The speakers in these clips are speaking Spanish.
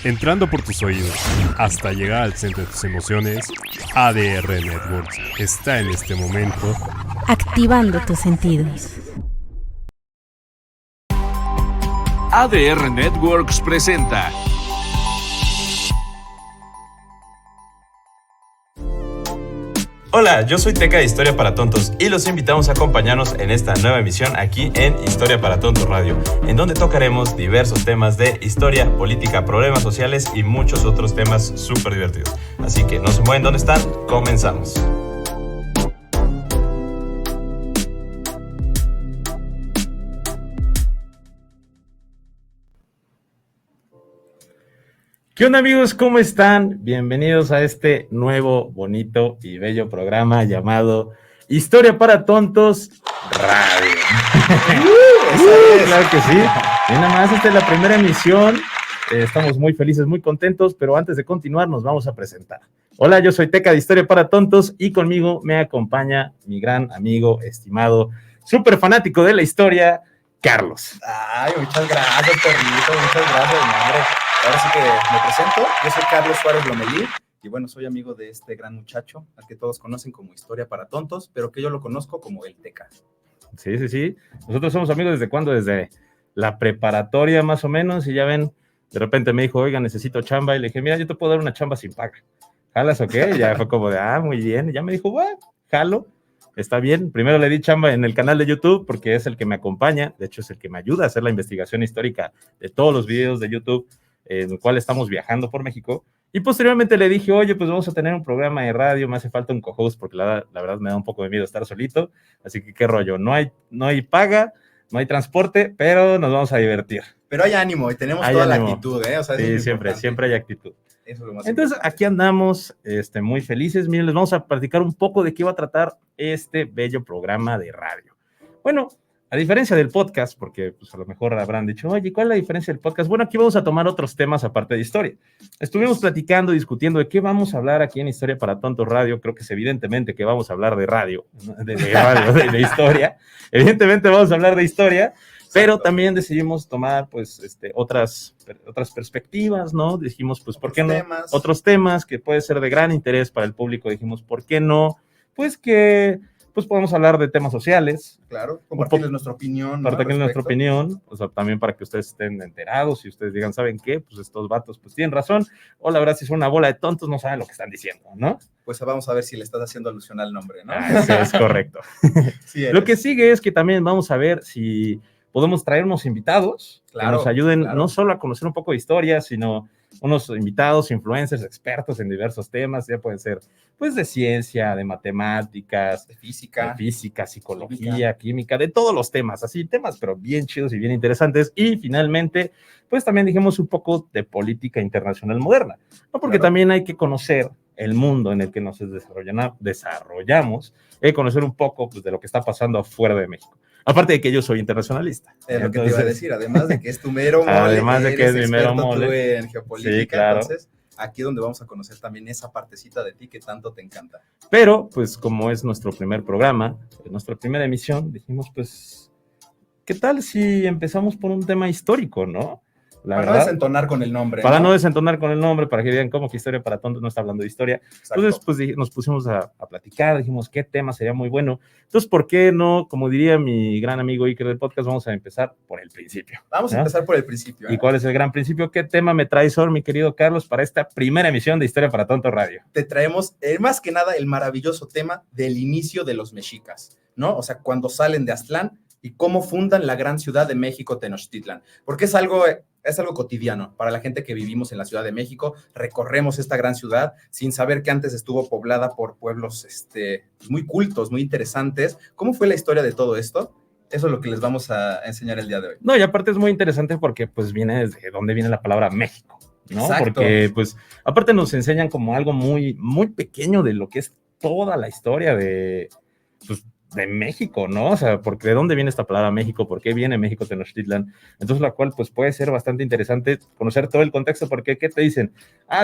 Entrando por tus oídos hasta llegar al centro de tus emociones, ADR Networks está en este momento activando tus sentidos. ADR Networks presenta Hola, yo soy Teca de Historia para Tontos y los invitamos a acompañarnos en esta nueva emisión aquí en Historia para Tontos Radio, en donde tocaremos diversos temas de historia, política, problemas sociales y muchos otros temas súper divertidos. Así que no se mueven donde están, comenzamos. ¿Qué onda, amigos? ¿Cómo están? Bienvenidos a este nuevo, bonito y bello programa llamado Historia para Tontos Radio. Claro que sí. Y nada más, esta es la primera emisión. Estamos muy felices, muy contentos, pero antes de continuar nos vamos a presentar. Hola, yo soy Teca de Historia para Tontos y conmigo me acompaña mi gran amigo, estimado, súper fanático de la historia, Carlos. Ay, muchas gracias, perrito, muchas gracias, mi hombre. Ahora sí que me presento, yo soy Carlos Suárez Lomelí, y bueno, soy amigo de este gran muchacho, al que todos conocen como Historia para Tontos, pero que yo lo conozco como el Teca. Sí. Nosotros somos amigos ¿desde cuándo? Desde la preparatoria más o menos, y ya ven, de repente me dijo, oiga, necesito chamba, y le dije, mira, yo te puedo dar una chamba sin paga. ¿Jalas o qué? Y ya fue como de, muy bien, y ya me dijo, bueno, jalo. Está bien, primero le di chamba en el canal de YouTube porque es el que me acompaña, de hecho es el que me ayuda a hacer la investigación histórica de todos los videos de YouTube en el cual estamos viajando por México, y posteriormente le dije, oye, pues vamos a tener un programa de radio, me hace falta un co-host porque la verdad me da un poco de miedo estar solito, así que qué rollo, no hay paga, no hay transporte, pero nos vamos a divertir. Pero hay ánimo y tenemos toda la actitud, ¿eh? O sea, sí, siempre hay actitud. Eso es lo más Entonces, importante. Aquí andamos muy felices. Miren, les vamos a platicar un poco de qué va a tratar este bello programa de radio. Bueno, a diferencia del podcast, porque pues, a lo mejor habrán dicho, oye, ¿cuál es la diferencia del podcast? Bueno, aquí vamos a tomar otros temas aparte de historia. Estuvimos platicando, discutiendo de qué vamos a hablar aquí en Historia para Tontos Radio. Creo que es evidentemente que vamos a hablar de radio, de historia. Evidentemente vamos a hablar de historia. Pero también decidimos tomar, pues, otras perspectivas, ¿no? Dijimos, pues, ¿por qué no? Otros temas que puede ser de gran interés para el público. Dijimos, ¿por qué no? Pues que, pues, podemos hablar de temas sociales. Claro, compartirles nuestra opinión, ¿no? Compartirles nuestra opinión, o sea, también para que ustedes estén enterados y ustedes digan, ¿saben qué? Pues estos vatos, pues, tienen razón. O la verdad, si son una bola de tontos, no saben lo que están diciendo, ¿no? Pues vamos a ver si le estás haciendo alusión al nombre, ¿no? Eso es correcto. Sí, lo que sigue es que también vamos a ver si podemos traer unos invitados que nos ayuden no solo a conocer un poco de historia, sino unos invitados, influencers, expertos en diversos temas, ya pueden ser pues de ciencia, de matemáticas, de física, psicología, química, de todos los temas, así temas pero bien chidos y bien interesantes. Y finalmente, pues también dijimos un poco de política internacional moderna, ¿no? Porque también hay que conocer el mundo en el que nos desarrollamos, conocer un poco pues, de lo que está pasando afuera de México. Aparte de que yo soy internacionalista. Es lo que te iba a decir, además de que es tu mero mole. Además de que es mi mero mole. Tú en geopolítica, sí, claro. Entonces, aquí donde vamos a conocer también esa partecita de ti que tanto te encanta. Pero, pues, como es nuestro primer programa, nuestra primera emisión, dijimos, pues, ¿qué tal si empezamos por un tema histórico, no? Para no desentonar con el nombre. Para no desentonar con el nombre, para que vean cómo que Historia para Tontos no está hablando de historia. Exacto. Entonces, pues nos pusimos a platicar, dijimos qué tema sería muy bueno. Entonces, ¿por qué no? Como diría mi gran amigo Iker del podcast, vamos a empezar por el principio. Vamos a empezar por el principio. ¿Y cuál es el gran principio? ¿Qué tema me traes hoy, mi querido Carlos, para esta primera emisión de Historia para Tontos Radio? Te traemos, más que nada, el maravilloso tema del inicio de los mexicas, ¿no? O sea, cuando salen de Aztlán y cómo fundan la gran ciudad de México, Tenochtitlan. Porque es algo cotidiano para la gente que vivimos en la Ciudad de México. Recorremos esta gran ciudad sin saber que antes estuvo poblada por pueblos muy cultos, muy interesantes. ¿Cómo fue la historia de todo esto? Eso es lo que les vamos a enseñar el día de hoy. No, y aparte es muy interesante porque pues viene desde dónde viene la palabra México, ¿no? Exacto. Porque pues aparte nos enseñan como algo muy, muy pequeño de lo que es toda la historia de México, ¿no? O sea, porque ¿de dónde viene esta palabra México? ¿Por qué viene México Tenochtitlan? Entonces, la cual, pues, puede ser bastante interesante conocer todo el contexto, porque, ¿qué te dicen?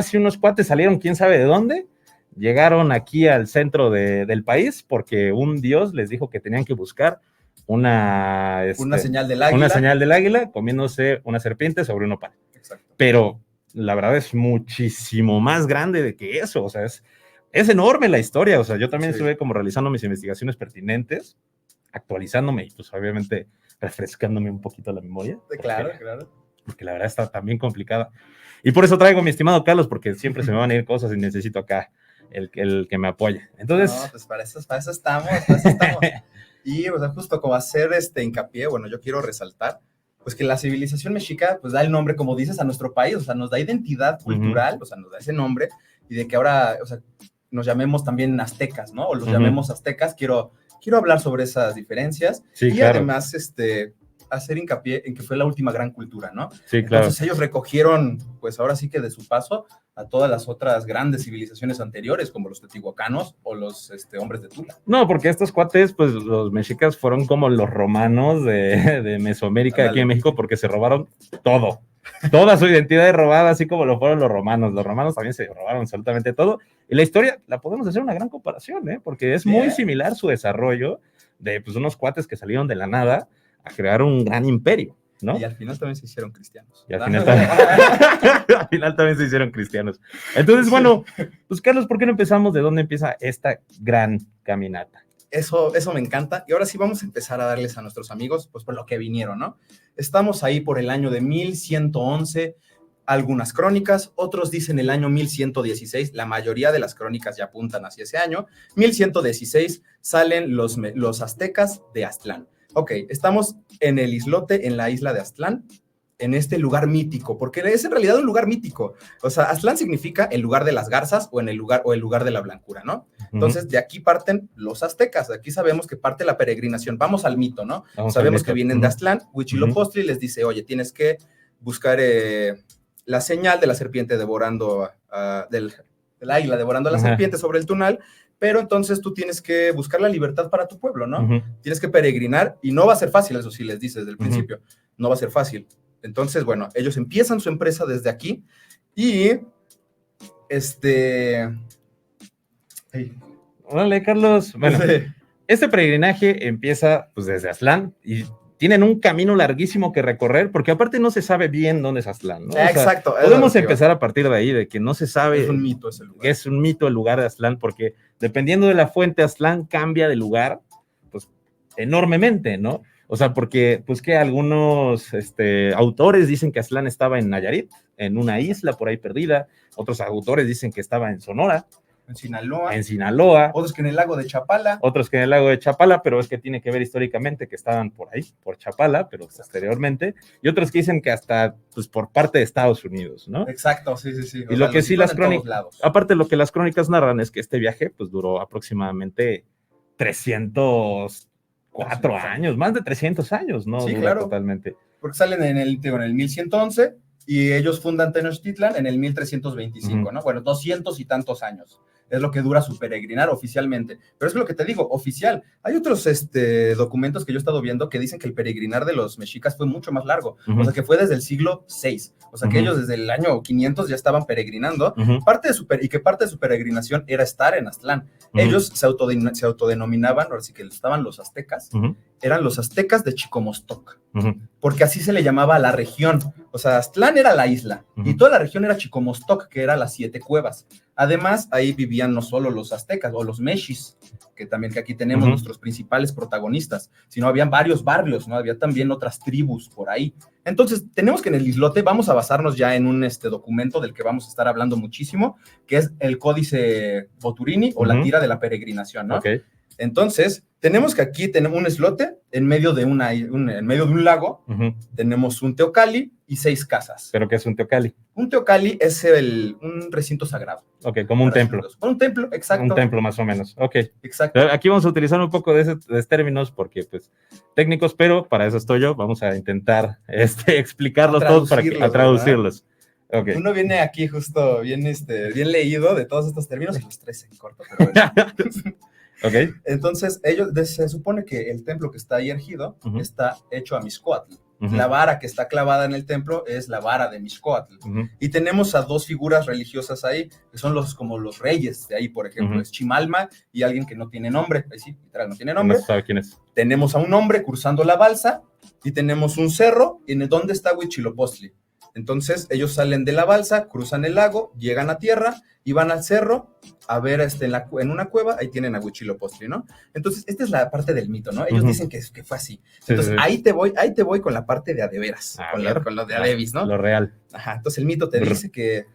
Si unos cuates salieron, ¿quién sabe de dónde? Llegaron aquí al centro del país, porque un dios les dijo que tenían que buscar una señal del águila. Una señal del águila, comiéndose una serpiente sobre un nopal. Exacto. Pero la verdad es muchísimo más grande de que eso, o sea, es enorme la historia, o sea, yo también estuve como realizando mis investigaciones pertinentes, actualizándome y pues obviamente refrescándome un poquito la memoria. Claro. Porque la verdad está también complicada. Y por eso traigo a mi estimado Carlos, porque siempre se me van a ir cosas y necesito acá el que me apoye. Entonces... No, pues para eso estamos. Y, o sea, justo como hacer hincapié, bueno, yo quiero resaltar, pues que la civilización mexica, pues da el nombre, como dices, a nuestro país, o sea, nos da identidad cultural, o sea, nos da ese nombre, y de que ahora, o sea, nos llamemos también aztecas, ¿no? O los llamemos aztecas, quiero hablar sobre esas diferencias, sí, y claro. además, hacer hincapié en que fue la última gran cultura, ¿no? Sí, claro. Entonces ellos recogieron, pues ahora sí que de su paso, a todas las otras grandes civilizaciones anteriores, como los teotihuacanos o los hombres de Tula. No, porque estos cuates, pues los mexicas fueron como los romanos de Mesoamérica, aquí en México, porque se robaron todo. Toda su identidad es robada, así como lo fueron los romanos. Los romanos también se robaron absolutamente todo. Y la historia la podemos hacer una gran comparación, porque es muy similar su desarrollo de pues, unos cuates que salieron de la nada a crear un gran imperio, ¿no? Y al final también se hicieron cristianos. Y al final también se hicieron cristianos. Entonces, bueno, pues Carlos, ¿por qué no empezamos de dónde empieza esta gran caminata? Eso me encanta. Y ahora sí vamos a empezar a darles a nuestros amigos, pues por lo que vinieron, ¿no? Estamos ahí por el año de 1111, algunas crónicas, otros dicen el año 1116, la mayoría de las crónicas ya apuntan hacia ese año. 1116 salen los aztecas de Aztlán. Ok, estamos en el islote, en la isla de Aztlán, en este lugar mítico, porque es en realidad un lugar mítico. O sea, Aztlán significa el lugar de las garzas o el lugar de la blancura, ¿no? Entonces, de aquí parten los aztecas. De aquí sabemos que parte la peregrinación. Vamos al mito, ¿no? Sabemos que vienen de Aztlán. Huitzilopochtli les dice, oye, tienes que buscar la señal de la serpiente devorando, del águila devorando a la serpiente sobre el tunal, pero entonces tú tienes que buscar la libertad para tu pueblo, ¿no? Tienes que peregrinar y no va a ser fácil, eso sí les dice desde el principio, no va a ser fácil. Entonces, bueno, ellos empiezan su empresa desde aquí y Órale, Carlos. Bueno, este peregrinaje empieza pues desde Aztlán y tienen un camino larguísimo que recorrer, porque aparte no se sabe bien dónde es Aztlán, ¿no? Exacto. O sea, podemos empezar a partir de ahí, de que no se sabe. Es un mito ese lugar. Es un mito el lugar de Aztlán, porque dependiendo de la fuente, Aztlán cambia de lugar, pues, enormemente, ¿no? O sea, porque, pues, que algunos autores dicen que Aztlán estaba en Nayarit, en una isla por ahí perdida. Otros autores dicen que estaba en Sonora. En Sinaloa. Otros que en el lago de Chapala. Otros que en el lago de Chapala, pero es que tiene que ver históricamente que estaban por ahí, por Chapala, pero posteriormente. Y otros que dicen que hasta, pues, por parte de Estados Unidos, ¿no? Exacto, sí. Y lo que sí las crónicas, aparte lo que las crónicas narran es que este viaje, pues, duró aproximadamente 304 años, más de 300 años, ¿no? Sí, dura claro. Totalmente. Porque salen en el 1111 y ellos fundan Tenochtitlan en el 1325, ¿no? Bueno, 200 y tantos años. Es lo que dura su peregrinar oficialmente. Pero es lo que te digo, oficial. Hay otros documentos que yo he estado viendo que dicen que el peregrinar de los mexicas fue mucho más largo. O sea, que fue desde el siglo VI. O sea, que ellos desde el año 500 ya estaban peregrinando. Y que parte de su peregrinación era estar en Aztlán. Ellos se autodenominaban, ahora sí que estaban los aztecas, eran los aztecas de Chicomostoc. Porque así se le llamaba a la región. O sea, Aztlán era la isla y toda la región era Chicomostoc, que era las 7 cuevas. Además, ahí vivían no solo los aztecas o los mexis, que aquí tenemos nuestros principales protagonistas, sino habían varios barrios, ¿no? Había también otras tribus por ahí. Entonces, tenemos que en el islote vamos a basarnos ya en un documento del que vamos a estar hablando muchísimo, que es el Códice Boturini o la tira de la peregrinación, ¿no? Okay. Entonces, tenemos que aquí tenemos un islote en medio de en medio de un lago, tenemos un teocalli y 6 casas. ¿Pero qué es un teocalli? Un teocalli es un recinto sagrado. Ok, como un templo. Un templo, exacto. Un templo más o menos, ok. Exacto. Aquí vamos a utilizar un poco de esos términos porque, pues, técnicos, pero para eso estoy yo. Vamos a intentar explicarlos todos para traducirlos. Okay. Uno viene aquí justo bien leído de todos estos términos y los 3 en corto. Pero bueno. Okay. Entonces, se supone que el templo que está ahí erigido está hecho a Mixcoatl. La vara que está clavada en el templo es la vara de Mixcoatl. Y tenemos a 2 figuras religiosas ahí, que son como los reyes de ahí, por ejemplo, es Chimalma y alguien que no tiene nombre. Ahí sí, literal, no tiene nombre. No sabe quién es. Tenemos a un hombre cruzando la balsa y tenemos un cerro en donde está Huitzilopochtli. Entonces ellos salen de la balsa, cruzan el lago, llegan a tierra y van al cerro a ver en una cueva, ahí tienen a Huitzilopochtli, ¿no? Entonces esta es la parte del mito, ¿no? Ellos dicen que fue así. Entonces ahí te voy con la parte de adeveras, con lo de Adebis, ¿no? Lo real. Ajá, entonces el mito te dice que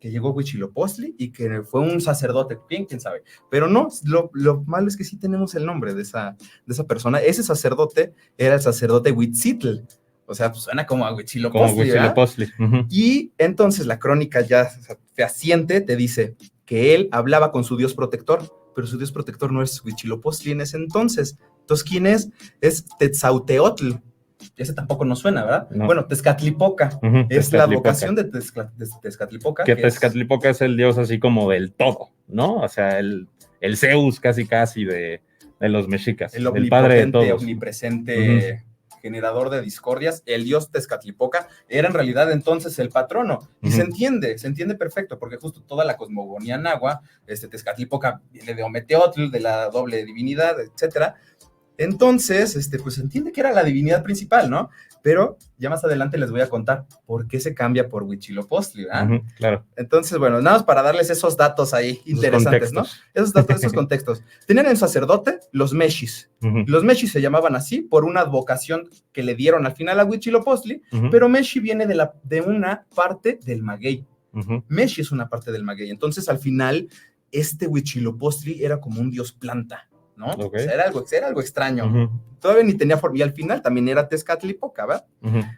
llegó Huitzilopochtli y que fue un sacerdote, bien, quién sabe. Pero no, lo malo es que sí tenemos el nombre de esa persona. Ese sacerdote era el sacerdote Huitzitl. O sea, pues suena como a Huitzilopochtli. Y entonces la crónica ya fehaciente te dice que él hablaba con su dios protector, pero su dios protector no es Huitzilopochtli en ese entonces. Entonces, ¿quién es? Es Tetzauteotl. Ese tampoco nos suena, ¿verdad? No. Bueno, Tezcatlipoca. Es la vocación de Tezcatlipoca. Que Tezcatlipoca es el dios así como del todo, ¿no? O sea, el Zeus casi de los mexicas. El padre de todos. Omnipresente, generador de discordias. El dios Tezcatlipoca era en realidad entonces el patrono. Y se entiende perfecto, porque justo toda la cosmogonía náhuatl, Tezcatlipoca viene de Ometeotl, de la doble divinidad, etcétera. Entonces, pues entiende que era la divinidad principal, ¿no? Pero ya más adelante les voy a contar por qué se cambia por Huitzilopochtli, ¿verdad? Claro. Entonces, bueno, nada más para darles esos datos ahí interesantes, ¿no? Esos datos, esos contextos. Tenían el sacerdote, los mexis. Los mexis se llamaban así por una advocación que le dieron al final a Huitzilopochtli, pero meshi viene de una parte del maguey. Meshi es una parte del maguey. Entonces, al final, Huitzilopochtli era como un dios planta, ¿no? Okay. O sea, era algo extraño. Todavía ni tenía forma. Y al final también era Tezcatlipoca, ¿verdad?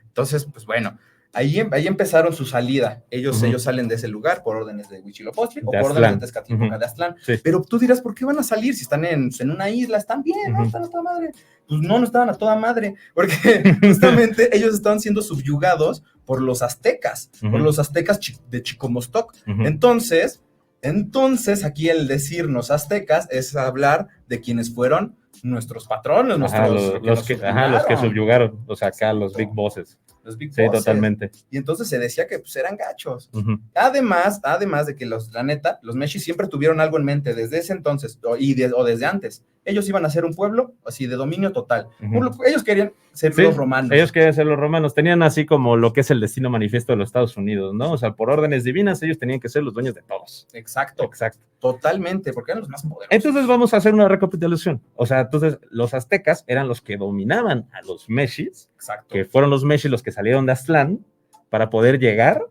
Entonces, pues bueno, ahí empezaron su salida. Ellos salen de ese lugar por órdenes de Huitzilopochtli o por órdenes de Tezcatlipoca de Aztlán. Sí. Pero tú dirás, ¿por qué van a salir? Si están en una isla, están bien, ¿no? Están a toda madre. Pues no estaban a toda madre, porque justamente ellos estaban siendo subyugados por los aztecas, de Chicomostoc. Entonces, aquí el decirnos aztecas es hablar de quienes fueron nuestros patronos, los que subyugaron, o sea, acá los big bosses. Los big bosses. Sí, totalmente. Y entonces se decía que pues, eran gachos. Además de que la neta, los mexis siempre tuvieron algo en mente desde ese entonces, o desde antes. Ellos iban a ser un pueblo así de dominio total. Ellos querían ser los romanos. Ellos querían ser los romanos. Tenían así como lo que es el destino manifiesto de los Estados Unidos, ¿no? O sea, por órdenes divinas, ellos tenían que ser los dueños de todos. Exacto. Totalmente, porque eran los más poderosos. Entonces vamos a hacer una recapitulación. O sea, entonces los aztecas eran los que dominaban a los mexis, que fueron los mexis los que salieron de Aztlán para poder llegar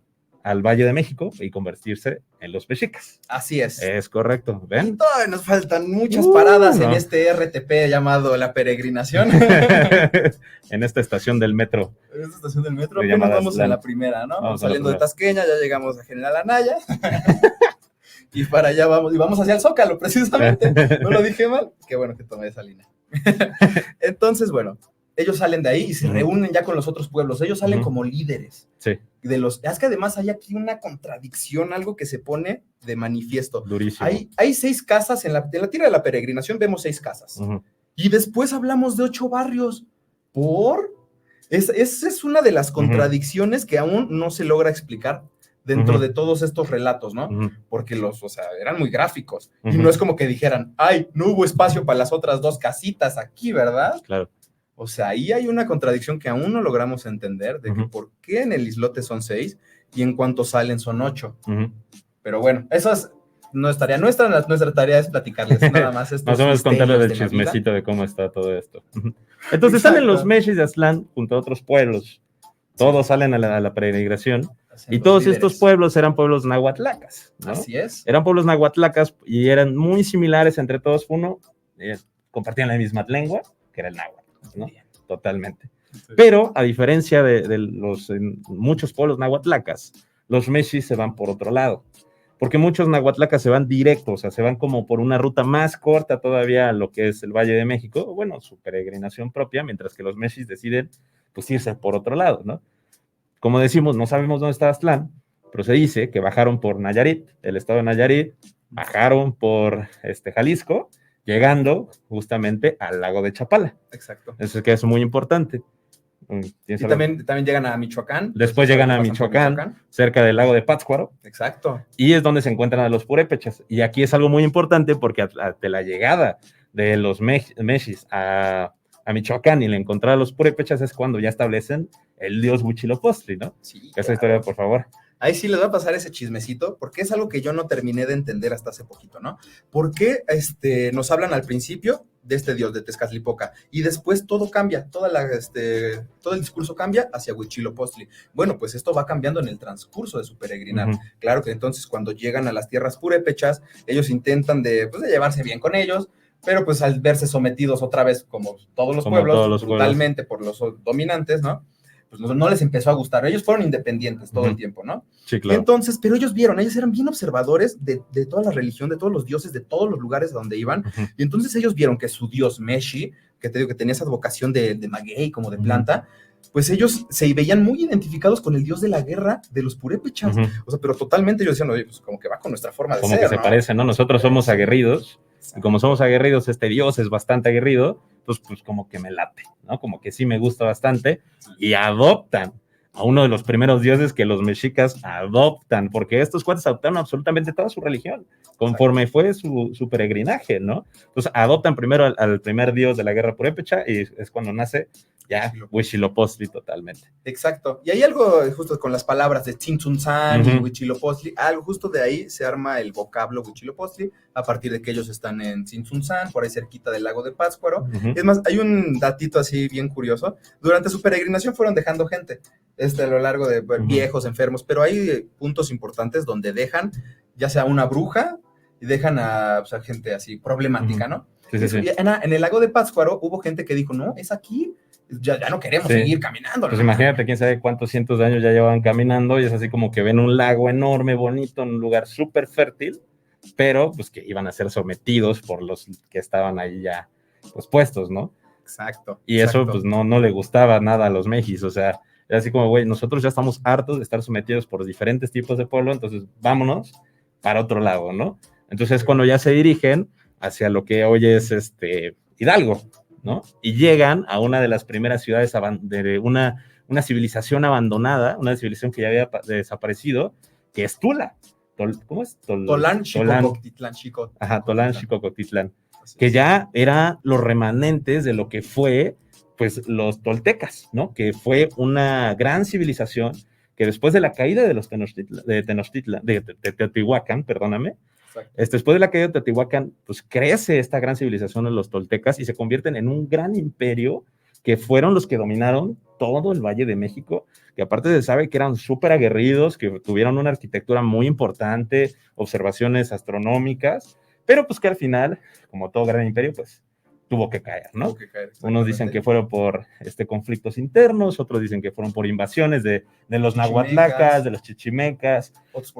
al Valle de México y convertirse en los mexicas. Así es. Es correcto, ¿ven? Y todavía nos faltan muchas paradas en este RTP llamado La Peregrinación. En esta estación del metro. Apenas vamos en la primera, ¿no? Vamos saliendo de Tasqueña, ya llegamos a General Anaya. Y para allá vamos, y vamos hacia el Zócalo, precisamente. ¿No lo dije mal? Qué bueno que tomé esa línea. Entonces, bueno, ellos salen de ahí y se reúnen ya con los otros pueblos. Ellos salen como líderes. Sí. Es que además hay aquí una contradicción, algo que se pone de manifiesto. Durísimo. Hay 6 casas, en la tira de la peregrinación vemos 6 casas. Y después hablamos de 8 barrios. Esa es una de las contradicciones que aún no se logra explicar dentro de todos estos relatos, ¿no? Porque eran muy gráficos. Y no es como que dijeran, ay, no hubo espacio para las otras 2 casitas aquí, ¿verdad? Claro. O sea, ahí hay una contradicción que aún no logramos entender de que por qué en el islote son 6 y en cuanto salen son 8. Pero bueno, eso es nuestra tarea es platicarles nada más esto. Más o menos contarles el chismecito de cómo está todo esto. Entonces salen los mexis de Aztlán junto a otros pueblos. Todos salen a la peregrinación. Y todos estos pueblos eran pueblos nahuatlacas, ¿no? Así es. Eran pueblos nahuatlacas y eran muy similares entre todos. Compartían la misma lengua, que era el náhuatl, ¿no? Totalmente. Pero, a diferencia de los muchos pueblos nahuatlacas, los mexis se van por otro lado. Porque muchos nahuatlacas se van directos, o sea, se van como por una ruta más corta todavía a lo que es el Valle de México, bueno, su peregrinación propia, mientras que los mexis deciden, pues, irse por otro lado, ¿no? Como decimos, no sabemos dónde está Aztlán, pero se dice que bajaron por Nayarit, el estado de Nayarit, bajaron por Jalisco, llegando justamente al lago de Chapala. Exacto. Eso es que es muy importante. Y también llegan a Michoacán. Después llegan a Michoacán, cerca del lago de Pátzcuaro. Exacto. Y es donde se encuentran a los purépechas. Y aquí es algo muy importante porque ante la llegada de los mexis a a Michoacán y le encontrar a los purépechas es cuando ya establecen el dios Huitzilopochtli, ¿no? Sí, Esa claro. historia, por favor. Ahí sí les va a pasar ese chismecito, porque es algo que yo no terminé de entender hasta hace poquito, ¿no? ¿Por qué nos hablan al principio de este dios de Tezcatlipoca y después todo cambia, todo el discurso cambia hacia Huitzilopochtli? Bueno, pues esto va cambiando en el transcurso de su peregrinar. Ujú. Claro que entonces cuando llegan a las tierras purépechas, ellos intentan de llevarse bien con ellos, pero pues al verse sometidos otra vez, como todos los Como pueblos, todos los brutalmente por los dominantes, ¿no? Pues no les empezó a gustar. Ellos fueron independientes todo el tiempo, ¿no? Sí, Y claro. entonces, pero ellos eran bien observadores de toda la religión, de todos los dioses, de todos los lugares a donde iban. Ujú. Y entonces ellos vieron que su dios Meshi, que te digo que tenía esa vocación de maguey, como de Ujú. planta, pues ellos se veían muy identificados con el dios de la guerra de los purépechas. Ujú. O sea, pero totalmente ellos decían, oye, pues como que va con nuestra forma de Como ser, que se ¿no? parece, ¿no? Nosotros somos aguerridos, y como somos aguerridos, este dios es bastante aguerrido, pues como que me late, ¿no? Como que sí me gusta bastante, y adoptan a uno de los primeros dioses que los mexicas adoptan, porque estos cuates adoptaron absolutamente toda su religión, conforme fue su peregrinaje, ¿no? Entonces adoptan primero al primer dios de la guerra purépecha, y es cuando nace ya Huitzilopochtli totalmente. Exacto. Y hay algo justo con las palabras de Tzintzuntzan y Ujú. Huitzilopochtli, algo justo de ahí se arma el vocablo Huitzilopochtli, a partir de que ellos están en Tzintzuntzan, por ahí cerquita del lago de Pátzcuaro. Ujú. Es más, hay un datito así bien curioso. Durante su peregrinación fueron dejando gente, a lo largo de viejos, enfermos, pero hay puntos importantes donde dejan ya sea una bruja y dejan a gente así problemática, ¿no? Sí, sí. Y en el lago de Pátzcuaro hubo gente que dijo, no, es aquí, ya no queremos seguir caminando. Pues ¿no? imagínate, quién sabe cuántos cientos de años ya llevaban caminando, y es así como que ven un lago enorme, bonito, en un lugar súper fértil, pero pues que iban a ser sometidos por los que estaban ahí ya pues puestos, ¿no? Exacto. Y eso pues no le gustaba nada a los mexis, o sea, era así como, güey, nosotros ya estamos hartos de estar sometidos por diferentes tipos de pueblo, entonces vámonos para otro lado, ¿no? Entonces es cuando ya se dirigen hacia lo que hoy es Hidalgo, ¿no? Y llegan a una de las primeras ciudades de una civilización abandonada, una civilización que ya había desaparecido, que es Tula. ¿Cómo es? Tolán, Xicocotitlán, Ajá, Tolán, Xicocotitlán, que ya eran los remanentes de lo que fue, pues, los toltecas, ¿no? Que fue una gran civilización que después de la caída de los de Teotihuacán, perdóname, después de la caída de Teotihuacán, pues crece esta gran civilización de los toltecas y se convierten en un gran imperio que fueron los que dominaron todo el Valle de México, que aparte se sabe que eran súper aguerridos, que tuvieron una arquitectura muy importante, observaciones astronómicas, pero pues que al final, como todo gran imperio, pues tuvo que caer, ¿no? Tuvo que caer, unos dicen que fueron por conflictos internos, otros dicen que fueron por invasiones de los nahuatlacas, de los chichimecas, otros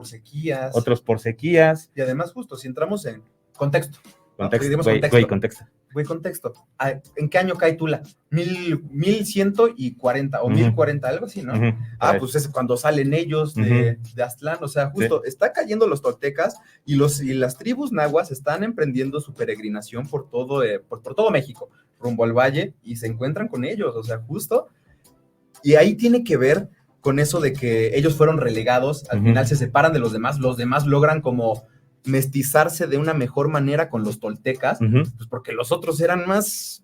por sequías. Y además, justo, si entramos en contexto. Contexto. Contexto. ¿En qué año cae Tula? 1140 o 1040, algo así, ¿no? Pues es cuando salen ellos de Aztlán, o sea, justo está cayendo los toltecas y las tribus nahuas están emprendiendo su peregrinación por todo México, rumbo al valle, y se encuentran con ellos, o sea, justo, y ahí tiene que ver con eso de que ellos fueron relegados, al final se separan de los demás logran como mestizarse de una mejor manera con los toltecas, pues porque los otros eran más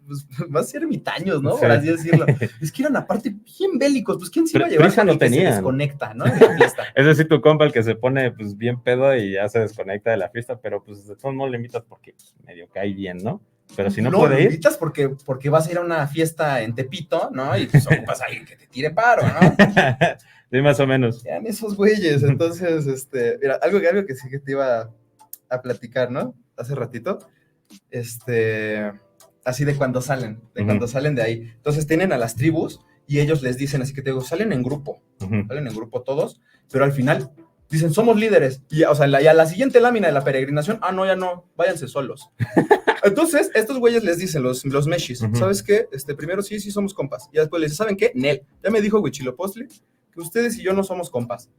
ermitaños, ¿no? Sí. Por así decirlo. Es que eran aparte bien bélicos, pues ¿quién se iba a llevar prisa con no el que se tenían. desconecta, ¿no? En la fiesta. Es decir, tu compa el que se pone pues bien pedo y ya se desconecta de la fiesta, pero pues de todos modos le invitas porque pues, medio cae bien, ¿no? Pero si no puede lo ir. invitas porque vas a ir a una fiesta en Tepito, ¿no? Y pues ocupas a alguien que te tire paro, ¿no? Sí, más o menos. Eran esos güeyes, entonces, mira, algo que sí que te iba a platicar, ¿no? Hace ratito, así de cuando salen, cuando salen de ahí. Entonces tienen a las tribus y ellos les dicen, así que te digo, salen en grupo todos, pero al final dicen, somos líderes. Y, o sea, y a la siguiente lámina de la peregrinación, no, ya no, váyanse solos. Entonces, estos güeyes les dicen, los meshis, ¿sabes qué? Primero sí somos compas. Y después les dicen, ¿saben qué? Nel, ya me dijo Huitzilopochtli que ustedes y yo no somos compas.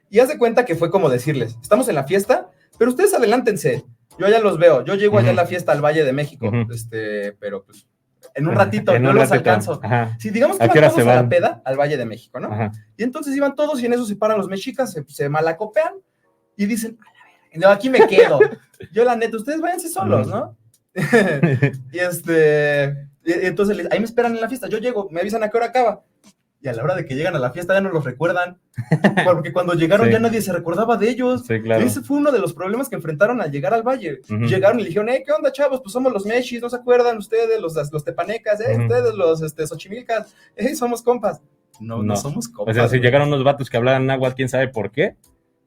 Y haz de cuenta que fue como decirles, estamos en la fiesta, pero ustedes adelántense, yo ya los veo, yo llego allá a la fiesta al Valle de México, pero pues en un ratito, no los alcanzo. Sí, digamos que iban todos a la peda al Valle de México, ¿no? Y entonces iban todos y en eso se paran los mexicas, se malacopean y dicen, a la verga, no, aquí me quedo. Yo la neta, ustedes váyanse solos, ¿no? Y Entonces, ahí me esperan en la fiesta. Yo llego, me avisan a qué hora acaba. Y a la hora de que llegan a la fiesta ya no los recuerdan. Porque cuando llegaron Sí. ya nadie se recordaba de ellos. Sí, claro. Ese fue uno de los problemas que enfrentaron al llegar al valle. Ujú. Llegaron y le dijeron, ¿qué onda, chavos? Pues somos los meshis, ¿no se acuerdan ustedes? Los tepanecas, Ujú. ustedes los xochimilcas, somos compas. No somos O compas. sea, si güey. llegaron unos vatos que hablaban náhuatl, quién sabe por qué,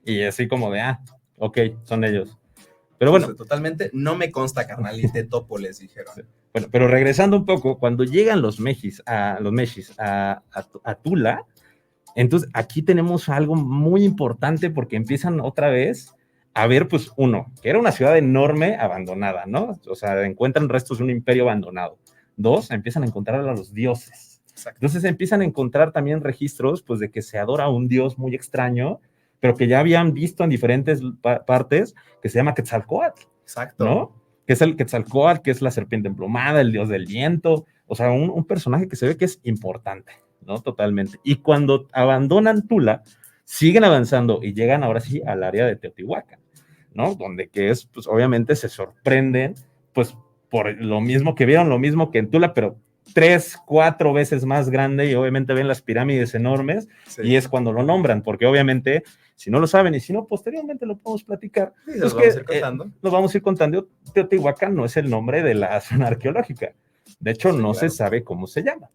y así como de, ok, son ellos. Pero bueno, Totalmente, no me consta, carnal, y te topo, les dijeron. bueno, pero regresando un poco, cuando llegan los meshis a Tula, entonces aquí tenemos algo muy importante porque empiezan otra vez a ver, pues, uno, que era una ciudad enorme, abandonada, ¿no? O sea, encuentran restos de un imperio abandonado. Dos, empiezan a encontrar a los dioses. Exacto. Entonces empiezan a encontrar también registros, pues, de que se adora a un dios muy extraño, pero que ya habían visto en diferentes partes, que se llama Quetzalcóatl, Exacto. ¿no? Que es el Quetzalcóatl, que es la serpiente emplumada, el dios del viento, o sea, un personaje que se ve que es importante, ¿no? Totalmente. Y cuando abandonan Tula, siguen avanzando y llegan ahora sí al área de Teotihuacán, ¿no? Donde que es, pues obviamente se sorprenden, pues por lo mismo que vieron, lo mismo que en Tula, pero 3, 4 veces más grande, y obviamente ven las pirámides enormes, Sí. y es cuando lo nombran, porque obviamente, si no lo saben, y si no, posteriormente lo podemos platicar, Sí, se pues los vamos a que, ir contando. nos vamos a ir contando. Teotihuacán no es el nombre de la zona arqueológica, de hecho Sí, no claro. se sabe cómo se llama,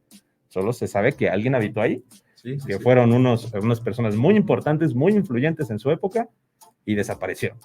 solo se sabe que alguien habitó ahí, Sí, que fueron unas personas muy importantes, muy influyentes en su época, y desaparecieron,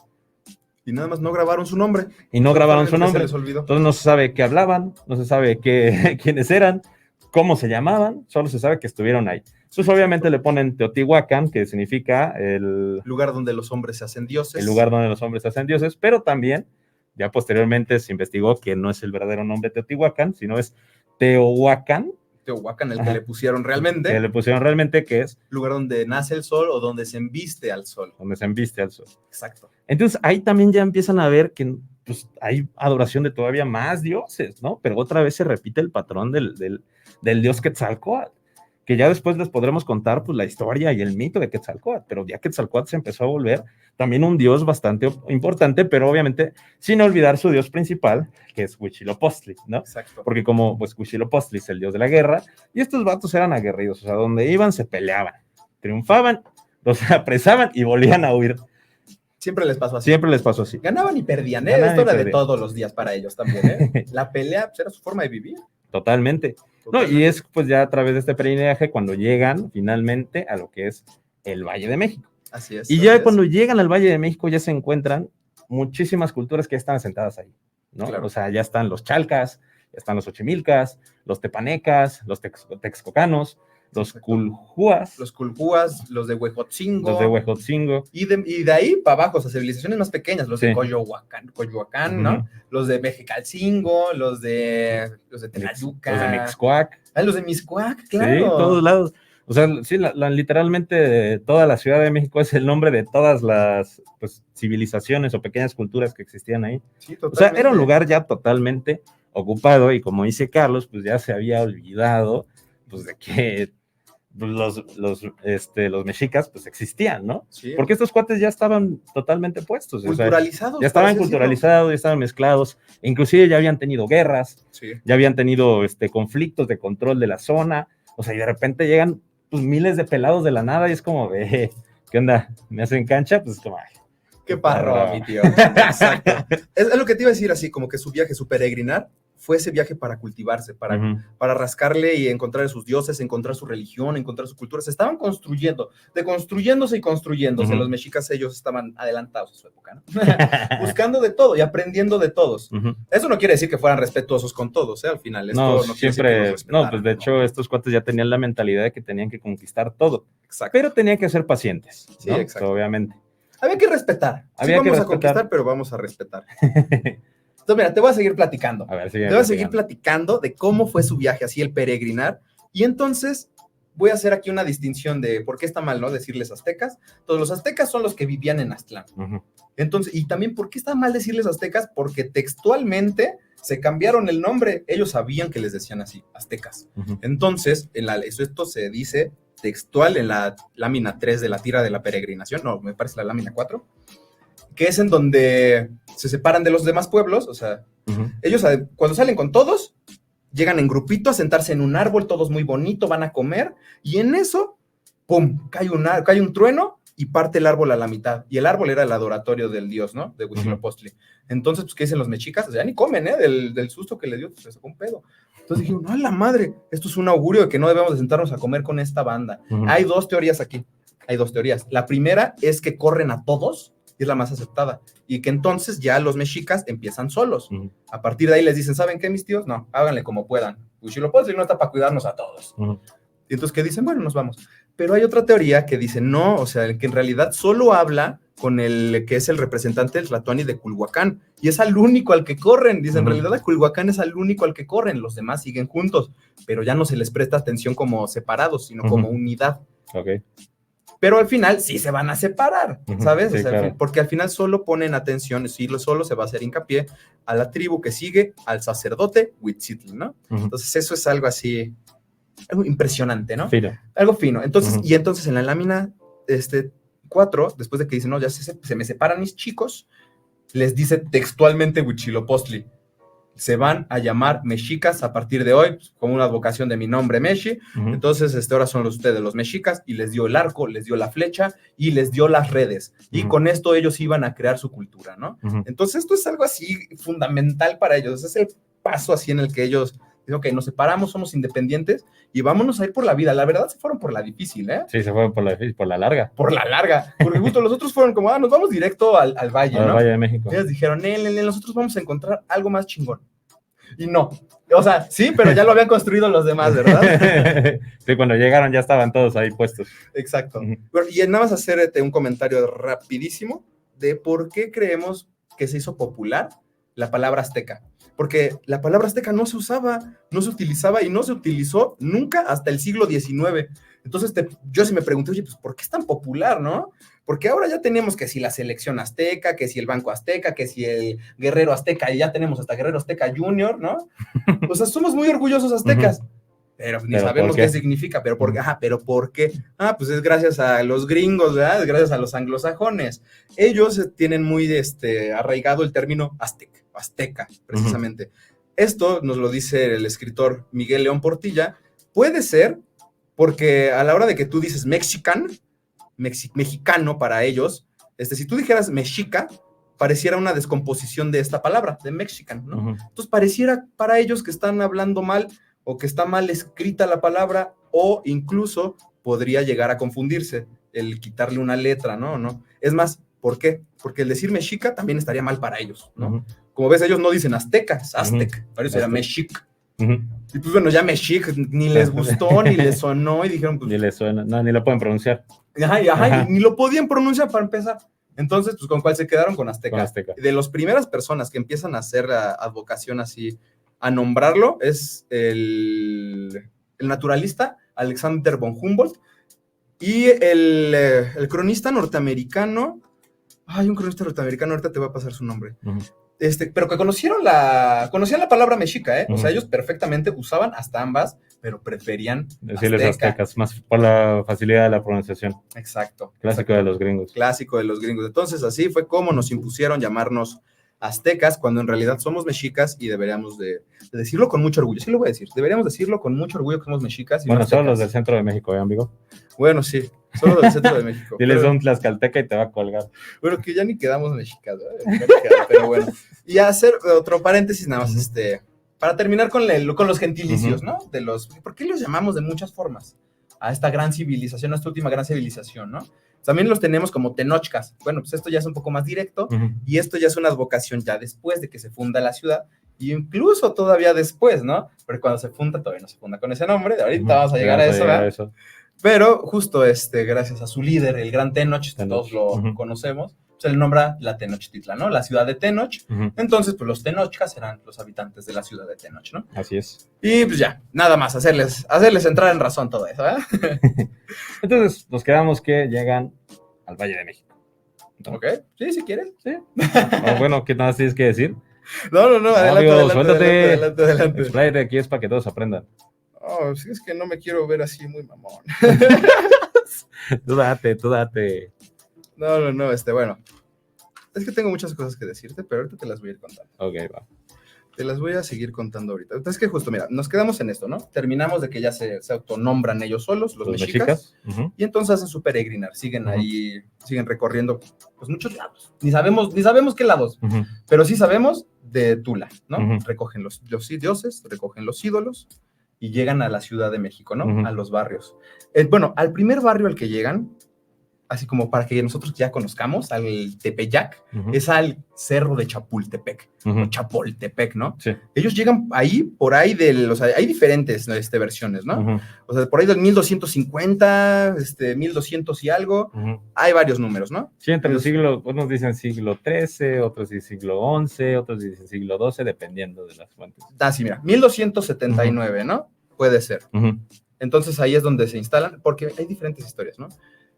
Y nada más no grabaron su nombre. y no grabaron su Se nombre. les olvidó. Entonces no se sabe qué hablaban, no se sabe quiénes eran, cómo se llamaban, solo se sabe que estuvieron ahí. Entonces obviamente le ponen Teotihuacán, que significa el Lugar donde los hombres se hacen dioses. lugar donde los hombres se hacen dioses, pero también, ya posteriormente se investigó que no es el verdadero nombre Teotihuacán, sino es Teohuacán, Teotihuacán, el Ajá. que le pusieron realmente. que le pusieron realmente, que es Lugar donde nace el sol o donde se embiste al sol. donde se embiste al sol. Exacto. Entonces ahí también ya empiezan a ver que pues, hay adoración de todavía más dioses, ¿no? Pero otra vez se repite el patrón del dios Quetzalcóatl, que ya después les podremos contar pues, la historia y el mito de Quetzalcóatl, pero ya Quetzalcóatl se empezó a volver también un dios bastante importante, pero obviamente sin olvidar su dios principal, que es Huitzilopochtli, ¿no? Exacto. Porque como pues Huitzilopochtli es el dios de la guerra, y estos vatos eran aguerridos, o sea, donde iban se peleaban, triunfaban, los apresaban y volvían a huir. Siempre les pasó así. Siempre les pasó así. Ganaban y perdían, ¿eh? Ganaban Esto y era de perdían. todos los días para ellos también, ¿eh? La pelea pues, era su forma de vivir. Totalmente. No, y es pues ya a través de este peregrinaje cuando llegan finalmente a lo que es el Valle de México. Así es. Y así ya es. cuando llegan al Valle de México ya se encuentran muchísimas culturas que ya están asentadas ahí, ¿no? Claro. O sea, ya están los chalcas, ya están los ochimilcas, los tepanecas, los texcocanos, los Exacto. culhúas, Los culhúas, los de Huejotzingo. los de Huejotzingo. Y de ahí para abajo, o sea, civilizaciones más pequeñas, los de Sí. Coyoacán, ¿no? Ujú. Los de Mexicalcingo, los de Tenayuca. Los de Mixcoac. Los de Miscuac, Sí, claro. todos lados. O sea, sí, literalmente toda la Ciudad de México es el nombre de todas las pues, civilizaciones o pequeñas culturas que existían ahí. Sí, O sea, totalmente. era un lugar ya totalmente ocupado y como dice Carlos, pues ya se había olvidado pues de que los mexicas pues existían, ¿no? Sí. Porque estos cuates ya estaban totalmente puestos. O sea, Culturalizados. ya estaban por así decirlo. culturalizados, ya estaban mezclados, e inclusive ya habían tenido guerras, Sí. ya habían tenido conflictos de control de la zona, o sea, y de repente llegan pues miles de pelados de la nada y es como, ¿qué onda? ¿Me hacen cancha? Pues como, ay, Qué parro, mi tío. Exacto. Es lo que te iba a decir así, como que su viaje, su peregrinar, fue ese viaje para cultivarse, para rascarle y encontrar sus dioses, encontrar su religión, encontrar su cultura. Se estaban deconstruyéndose y construyéndose. Ujú. Los mexicas, ellos estaban adelantados a su época, ¿no? Buscando de todo y aprendiendo de todos. Ujú. Eso no quiere decir que fueran respetuosos con todos, ¿eh? Al final, esto No, no quiere decir que siempre, los no, respetaran, pues de hecho estos cuates ya tenían la mentalidad de que tenían que conquistar todo, Exacto. pero tenían que ser pacientes, Sí, ¿no? exacto. Obviamente. Había que respetar. Sí, Había que vamos a respetar. conquistar, pero vamos a respetar. Entonces, mira, te voy a seguir platicando. A ver, Te voy a seguir platicando de cómo fue su viaje, así el peregrinar. Y entonces voy a hacer aquí una distinción de por qué está mal, ¿no? Decirles aztecas. Todos los aztecas son los que vivían en Aztlán. Entonces, y también, ¿por qué está mal decirles aztecas? Porque textualmente se cambiaron el nombre. Ellos sabían que les decían así, aztecas. Entonces, esto se dice textual en la lámina 3 de la tira de la peregrinación. No, me parece la lámina 4. Que es en donde se separan de los demás pueblos. O sea, ellos cuando salen con todos, llegan en grupito a sentarse en un árbol, todos muy bonito, van a comer, y en eso, ¡pum!, cae un trueno y parte el árbol a la mitad. Y el árbol era el adoratorio del dios, ¿no? De Huitzilopochtli. Entonces, pues, ¿qué dicen los mexicas? O sea, ya ni comen, ¿eh? Del susto que le dio, pues, se sacó un pedo. Entonces dijeron, ¡a la madre! Esto es un augurio de que no debemos de sentarnos a comer con esta banda. Hay dos teorías aquí. Hay dos teorías. La primera es que corren a todos, y es la más aceptada, y que entonces ya los mexicas empiezan solos. A partir de ahí les dicen, ¿saben qué, mis tíos? No, háganle como puedan. Huitzilopochtli no está para cuidarnos a todos. Y entonces, ¿qué dicen? Bueno, nos vamos. Pero hay otra teoría que dice, no, o sea, que en realidad solo habla con el que es el representante del Tlatoani de Culhuacán, y es al único al que corren. Dice, en realidad a Culhuacán es al único al que corren, los demás siguen juntos, pero ya no se les presta atención como separados, sino como unidad. Ok. Pero al final sí se van a separar, ¿sabes? Sí, o sea, claro. porque al final solo ponen atención, sí, solo se va a hacer hincapié a la tribu que sigue, al sacerdote Huitziltli, ¿no? Entonces eso es algo así, algo impresionante, ¿no? Fino. Algo fino. Entonces, y entonces en la lámina 4, después de que dicen, no, ya se me separan mis chicos, les dice textualmente Huitzilopochtli, se van a llamar mexicas a partir de hoy, pues, como una advocación de mi nombre, Meshi. Entonces, ahora son ustedes los mexicas, y les dio el arco, les dio la flecha, y les dio las redes. Y con esto ellos iban a crear su cultura, ¿no? Entonces, esto es algo así fundamental para ellos. Es el paso así en el que ellos dicen, ok, nos separamos, somos independientes, y vámonos a ir por la vida. La verdad, se fueron por la difícil, ¿eh? Sí, se fueron por la larga. Por la larga. Porque justo los otros fueron como, nos vamos directo al valle, Al ¿no? Valle de México. Ellos dijeron, nosotros vamos a encontrar algo más chingón. Y no. O sea, sí, pero ya lo habían construido los demás, ¿verdad? Sí, cuando llegaron ya estaban todos ahí puestos. Exacto. Bueno, y nada más hacerte un comentario rapidísimo de por qué creemos que se hizo popular la palabra azteca. Porque la palabra azteca no se usaba, no se utilizaba y no se utilizó nunca hasta el siglo XIX. Entonces, yo sí me pregunté, oye, pues, ¿por qué es tan popular, no? Porque ahora ya tenemos que si la selección azteca, que si el banco azteca, que si el guerrero azteca, y ya tenemos hasta guerrero azteca junior, ¿no? O sea, somos muy orgullosos aztecas. Pero ni sabemos qué significa, pero ¿por qué? ¿Pero por qué? Pues es gracias a los gringos, ¿verdad? Es gracias a los anglosajones. Ellos tienen muy arraigado el término azteca, precisamente. Esto nos lo dice el escritor Miguel León Portilla. Puede ser porque a la hora de que tú dices mexicano para ellos, si tú dijeras mexica, pareciera una descomposición de esta palabra, de mexican, ¿no? Entonces pareciera para ellos que están hablando mal, o que está mal escrita la palabra, o incluso podría llegar a confundirse el quitarle una letra, ¿no? Es más, ¿por qué? Porque el decir mexica también estaría mal para ellos, ¿no? Como ves, ellos no dicen azteca, es aztec, para eso era mexic. Y pues bueno, ya mexic ni les gustó, ni les sonó, y dijeron, pues... Ni les suena, no, ni lo pueden pronunciar. Ajá. Ni lo podían pronunciar para empezar. Entonces, pues, ¿con cuál se quedaron? Con azteca. De las primeras personas que empiezan a hacer la advocación así, a nombrarlo, es el naturalista Alexander von Humboldt, y el cronista norteamericano, un cronista norteamericano, ahorita te voy a pasar su nombre, pero que conocían la palabra mexica, ¿eh? O sea, ellos perfectamente usaban hasta ambas, pero preferían decirles aztecas, más por la facilidad de la pronunciación. Exacto. Clásico de los gringos. Clásico de los gringos. Entonces, así fue como nos impusieron llamarnos aztecas, cuando en realidad somos mexicas, y deberíamos de decirlo con mucho orgullo. Sí lo voy a decir. Deberíamos decirlo con mucho orgullo que somos mexicas. Y bueno, solo los del centro de México, ¿eh, amigo? Bueno, sí. Solo del centro de México. Diles un tlaxcalteca y te va a colgar. Bueno, que ya ni quedamos mexicas, ¿verdad? Pero bueno. Y hacer otro paréntesis nada más, para terminar con los gentilicios, ¿no? ¿Por qué los llamamos de muchas formas a esta gran civilización, a esta última gran civilización, ¿no? También los tenemos como tenochcas. Bueno, pues esto ya es un poco más directo, y esto ya es una advocación ya después de que se funda la ciudad, y incluso todavía después, ¿no? Porque cuando se funda, todavía no se funda con ese nombre, ahorita vamos a llegar a eso, ¿verdad? Pero justo gracias a su líder, el gran Tenoch, todos lo conocemos, se le nombra la Tenochtitlan, ¿no? La ciudad de Tenoch. Entonces, pues los tenochcas eran los habitantes de la ciudad de Tenoch, ¿no? Así es. Y pues ya, nada más, hacerles entrar en razón todo eso, ¿eh? Entonces, nos quedamos que llegan al Valle de México. ¿Ok? Sí, si quieres. Sí. Bueno, ¿qué más tienes que decir? No, adelante, amigo, suéltate. Adelante. Expláyate, aquí es para que todos aprendan. Sí, es que no me quiero ver así muy mamón. Tú date. No, bueno. Es que tengo muchas cosas que decirte, pero ahorita te las voy a ir contando. Ok, va. Te las voy a seguir contando ahorita. Entonces, que justo, mira, nos quedamos en esto, ¿no? Terminamos de que ya se autonombran ellos solos, los mexicas, Ujú. y entonces hacen su peregrinar, siguen ahí, siguen recorriendo, pues, muchos lados. Ni sabemos qué lados, Ujú. pero sí sabemos de Tula, ¿no? Ujú. Recogen los dioses, recogen los ídolos, y llegan a la Ciudad de México, ¿no? Ujú. A los barrios. Bueno, al primer barrio al que llegan, así como para que nosotros ya conozcamos, al Tepeyac, Ujú. es al Cerro de Chapultepec, Ujú. o Chapoltepec, ¿no? Sí. Ellos llegan ahí, por ahí o sea, hay diferentes versiones, ¿no? Ujú. O sea, por ahí del 1250, 1200 y algo, Ujú. hay varios números, ¿no? Sí, entre los siglos, unos dicen siglo XIII, otros dicen siglo XI, otros dicen siglo XII, dependiendo de las fuentes. Ah, sí, mira, 1279, ¿no? Puede ser. Ujú. Entonces ahí es donde se instalan, porque hay diferentes historias, ¿no?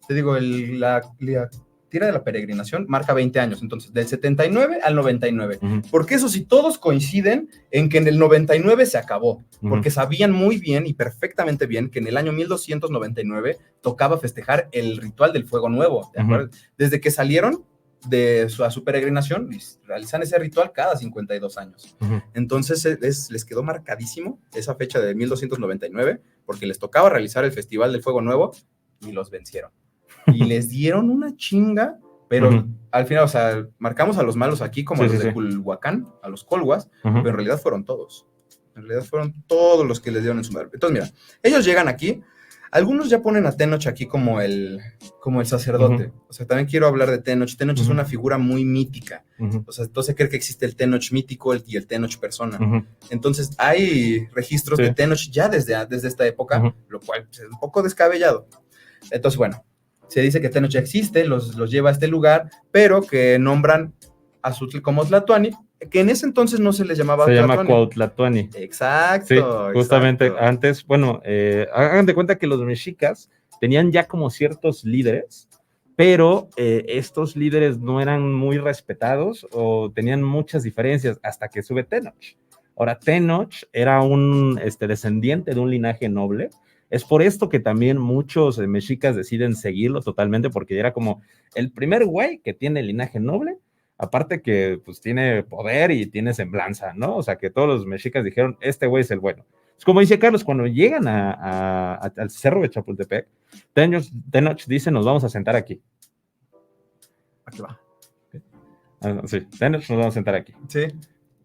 Te digo, la tira de la peregrinación marca 20 años, entonces del 79 al 99. Ujú. Porque eso sí, todos coinciden en que en el 99 se acabó, Ujú. porque sabían muy bien y perfectamente bien que en el año 1299 tocaba festejar el ritual del fuego nuevo, ¿de Ujú. acuerdo? Desde que salieron a su peregrinación, realizan ese ritual cada 52 años. Ujú. Entonces les quedó marcadísimo esa fecha de 1299, porque les tocaba realizar el Festival del Fuego Nuevo y los vencieron. Y les dieron una chinga, pero Ujú. al final, o sea, marcamos a los malos aquí como Sí, a los sí, de sí. Culhuacán, a los Colhuas, Ujú. pero en realidad fueron todos. En realidad fueron todos los que les dieron en su madre. Entonces, mira, ellos llegan aquí, algunos ya ponen a Tenoch aquí como el sacerdote. Ujú. O sea, también quiero hablar de Tenoch. Tenoch es Ujú. una figura muy mítica. Ujú. O sea, entonces cree que existe el Tenoch mítico y el Tenoch persona. Ujú. Entonces, hay registros Sí. de Tenoch ya desde esta época, Ujú. lo cual pues, es un poco descabellado. Entonces, bueno, se dice que Tenoch ya existe, los lleva a este lugar, pero que nombran a Xútl como Tlatoani, que en ese entonces no se les llamaba Se llama Tlatoani. Cuauhtlatoani. Exacto. Sí, justamente exacto. antes, bueno, hagan de cuenta que los mexicas tenían ya como ciertos líderes, pero estos líderes no eran muy respetados o tenían muchas diferencias hasta que sube Tenoch. Ahora, Tenoch era un descendiente de un linaje noble. Es por esto que también muchos mexicas deciden seguirlo totalmente, porque era como el primer güey que tiene linaje noble, aparte que pues tiene poder y tiene semblanza, ¿no? O sea, que todos los mexicas dijeron, este güey es el bueno. Es como dice Carlos, cuando llegan al cerro de Chapultepec, Tenoch dice, nos vamos a sentar aquí. Aquí va. Sí, Tenoch nos vamos a sentar aquí. Sí.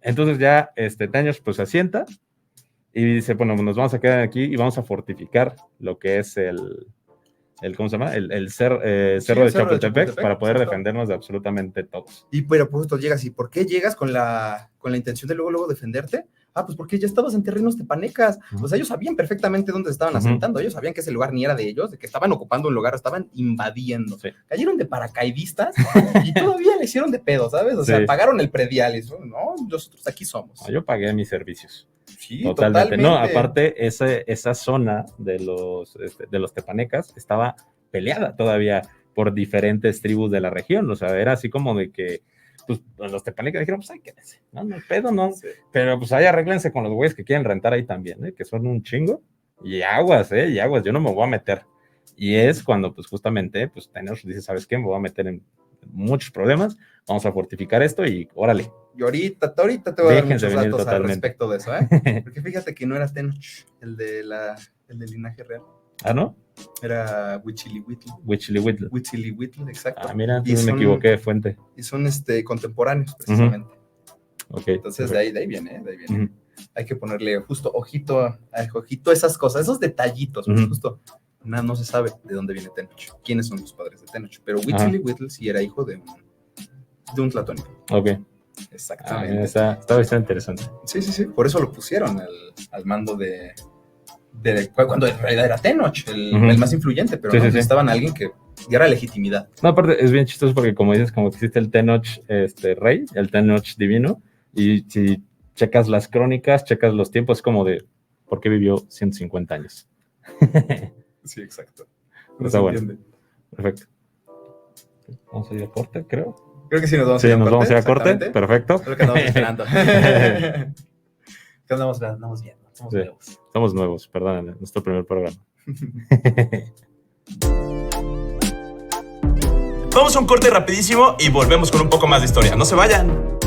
Entonces ya Tenoch pues se asienta y dice, bueno, nos vamos a quedar aquí y vamos a fortificar lo que es ¿cómo se llama? El cerro de Chapultepec para poder exacto. defendernos de absolutamente todos. Y pero pues tú llegas, ¿y por qué llegas con la intención de luego defenderte? Ah, pues porque ya estabas en terrenos tepanecas. O sea, ellos sabían perfectamente dónde se estaban asentando. Ellos sabían que ese lugar ni era de ellos, de que estaban ocupando un lugar, estaban invadiendo. Sí. Cayeron de paracaidistas y todavía le hicieron de pedo, ¿sabes? O sea, Sí. pagaron el predial y eso, no, nosotros aquí somos. No, yo pagué mis servicios. Sí, Totalmente. totalmente. No, aparte, esa zona de los tepanecas estaba peleada todavía por diferentes tribus de la región. O sea, era así como de que pues, los tepanecas dijeron, pues, ay, quédense, no, no hay pedo, no. Sí. Pero pues ahí arréglense con los güeyes que quieren rentar ahí también, que son un chingo. Y aguas, yo no me voy a meter. Y es cuando, pues, justamente, pues, Tenoch dice, ¿sabes qué? Me voy a meter en muchos problemas, vamos a fortificar esto y órale. Y ahorita te voy a dar Déjense muchos venir datos al totalmente. respecto de eso, ¿eh? Porque fíjate que no era Tenoch, el del linaje real. ¿Ah, no? Era Huichilihuitl. Huichilihuitl. Huitzilihuitl, exacto. Ah, mira, Y entonces me son- equivoqué de fuente. Y son contemporáneos, precisamente. Ok. Entonces, de ahí viene, de ahí viene. Ujú. Hay que ponerle justo ojito a esas cosas, esos detallitos, pues, Ujú. justo. No se sabe de dónde viene Tenoch, quiénes son los padres de Tenoch, pero Huitzilihuitl sí era hijo de un tlatónico. Ok. Exactamente. Está bastante interesante. Sí, por eso lo pusieron al mando de cuando en realidad era Tenoch, el Ujú. más influyente, pero Sí, no sí, sí. necesitaban a alguien que diera legitimidad. No, aparte, es bien chistoso porque, como dices, como existe el Tenoch rey, el Tenoch divino, y si checas las crónicas, checas los tiempos, es como de, ¿por qué vivió 150 años? Sí, exacto. Está bueno. Perfecto. Vamos a ir a corte, creo. Creo que sí nos vamos Sí, nos vamos a ir a corte. exactamente. Perfecto. Es lo que andamos esperando. ¿Qué andamos viendo? Somos Sí. nuevos. Somos nuevos, perdón, nuestro primer programa. Vamos a un corte rapidísimo y volvemos con un poco más de historia. No se vayan.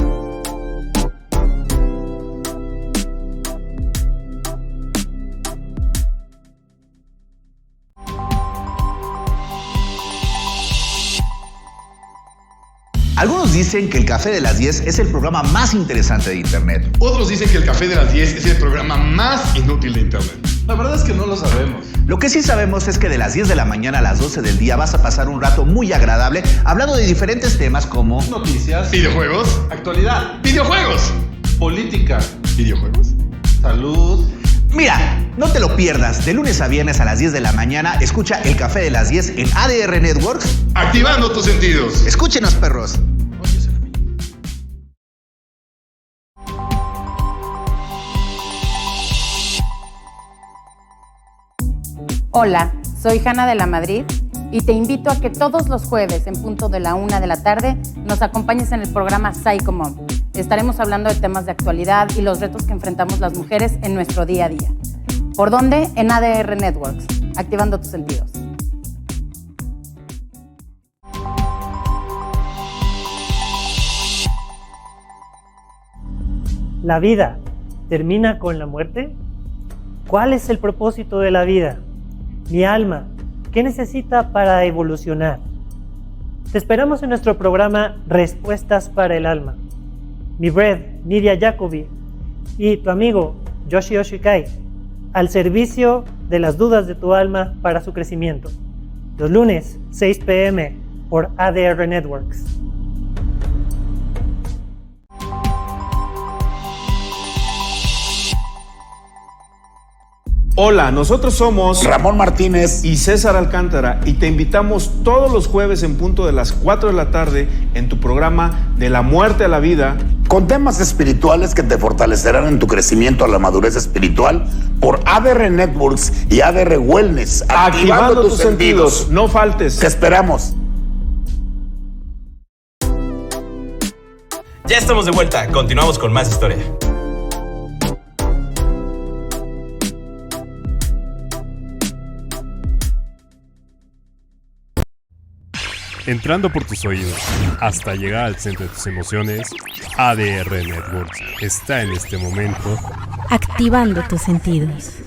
Algunos dicen que el Café de las 10 es el programa más interesante de Internet. Otros dicen que el Café de las 10 es el programa más inútil de Internet. La verdad es que no lo sabemos. Lo que sí sabemos es que de las 10 de la mañana a las 12 del día vas a pasar un rato muy agradable hablando de diferentes temas como noticias, videojuegos, actualidad, videojuegos, política, videojuegos, salud. Mira, no te lo pierdas. De lunes a viernes a las 10 de la mañana, escucha el Café de las 10 en ADR Networks. Activando tus sentidos. Escúchenos, perros. Hola, soy Hanna de la Madrid y te invito a que todos los jueves en punto de la 1 de la tarde nos acompañes en el programa Psycho Mom. Estaremos hablando de temas de actualidad y los retos que enfrentamos las mujeres en nuestro día a día. ¿Por dónde? En ADR Networks, activando tus sentidos. ¿La vida termina con la muerte? ¿Cuál es el propósito de la vida? Mi alma, ¿qué necesita para evolucionar? Te esperamos en nuestro programa Respuestas para el Alma. Mi Bread, Nidia Jacobi y tu amigo Yoshi Oshikai, al servicio de las dudas de tu alma para su crecimiento. Los lunes, 6 p.m. por ADR Networks. Hola, nosotros somos Ramón Martínez y César Alcántara y te invitamos todos los jueves en punto de las 4 de la tarde en tu programa De la Muerte a la Vida, con temas espirituales que te fortalecerán en tu crecimiento a la madurez espiritual por ADR Networks y ADR Wellness. activando tus sentidos. No faltes. Te esperamos. Ya estamos de vuelta, continuamos con más historia. Entrando por tus oídos hasta llegar al centro de tus emociones, ADR Networks está en este momento activando tus sentidos.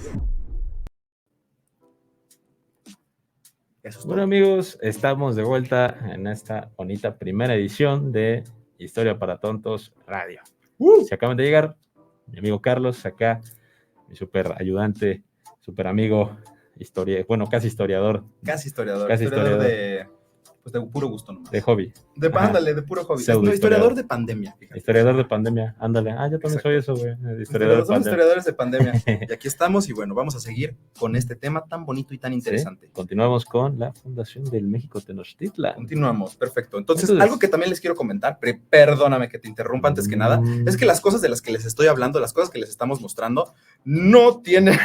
Bueno, amigos, estamos de vuelta en esta bonita primera edición de Historia para Tontos Radio. Se acaban de llegar mi amigo Carlos, acá, mi súper ayudante, súper amigo, casi historiador. Casi historiador de puro gusto, ¿no? De hobby. De puro hobby. No, historiador de pandemia. Fíjate. Historiador de pandemia, ándale. Yo también soy eso, güey. Somos historiadores de pandemia. Y aquí estamos y bueno, vamos a seguir con este tema tan bonito y tan interesante. Sí, continuamos con la Fundación del México Tenochtitlan. Continuamos, perfecto. Entonces, algo que también les quiero comentar, perdóname que te interrumpa antes que nada, es que las cosas de las que les estoy hablando, las cosas que les estamos mostrando, no tienen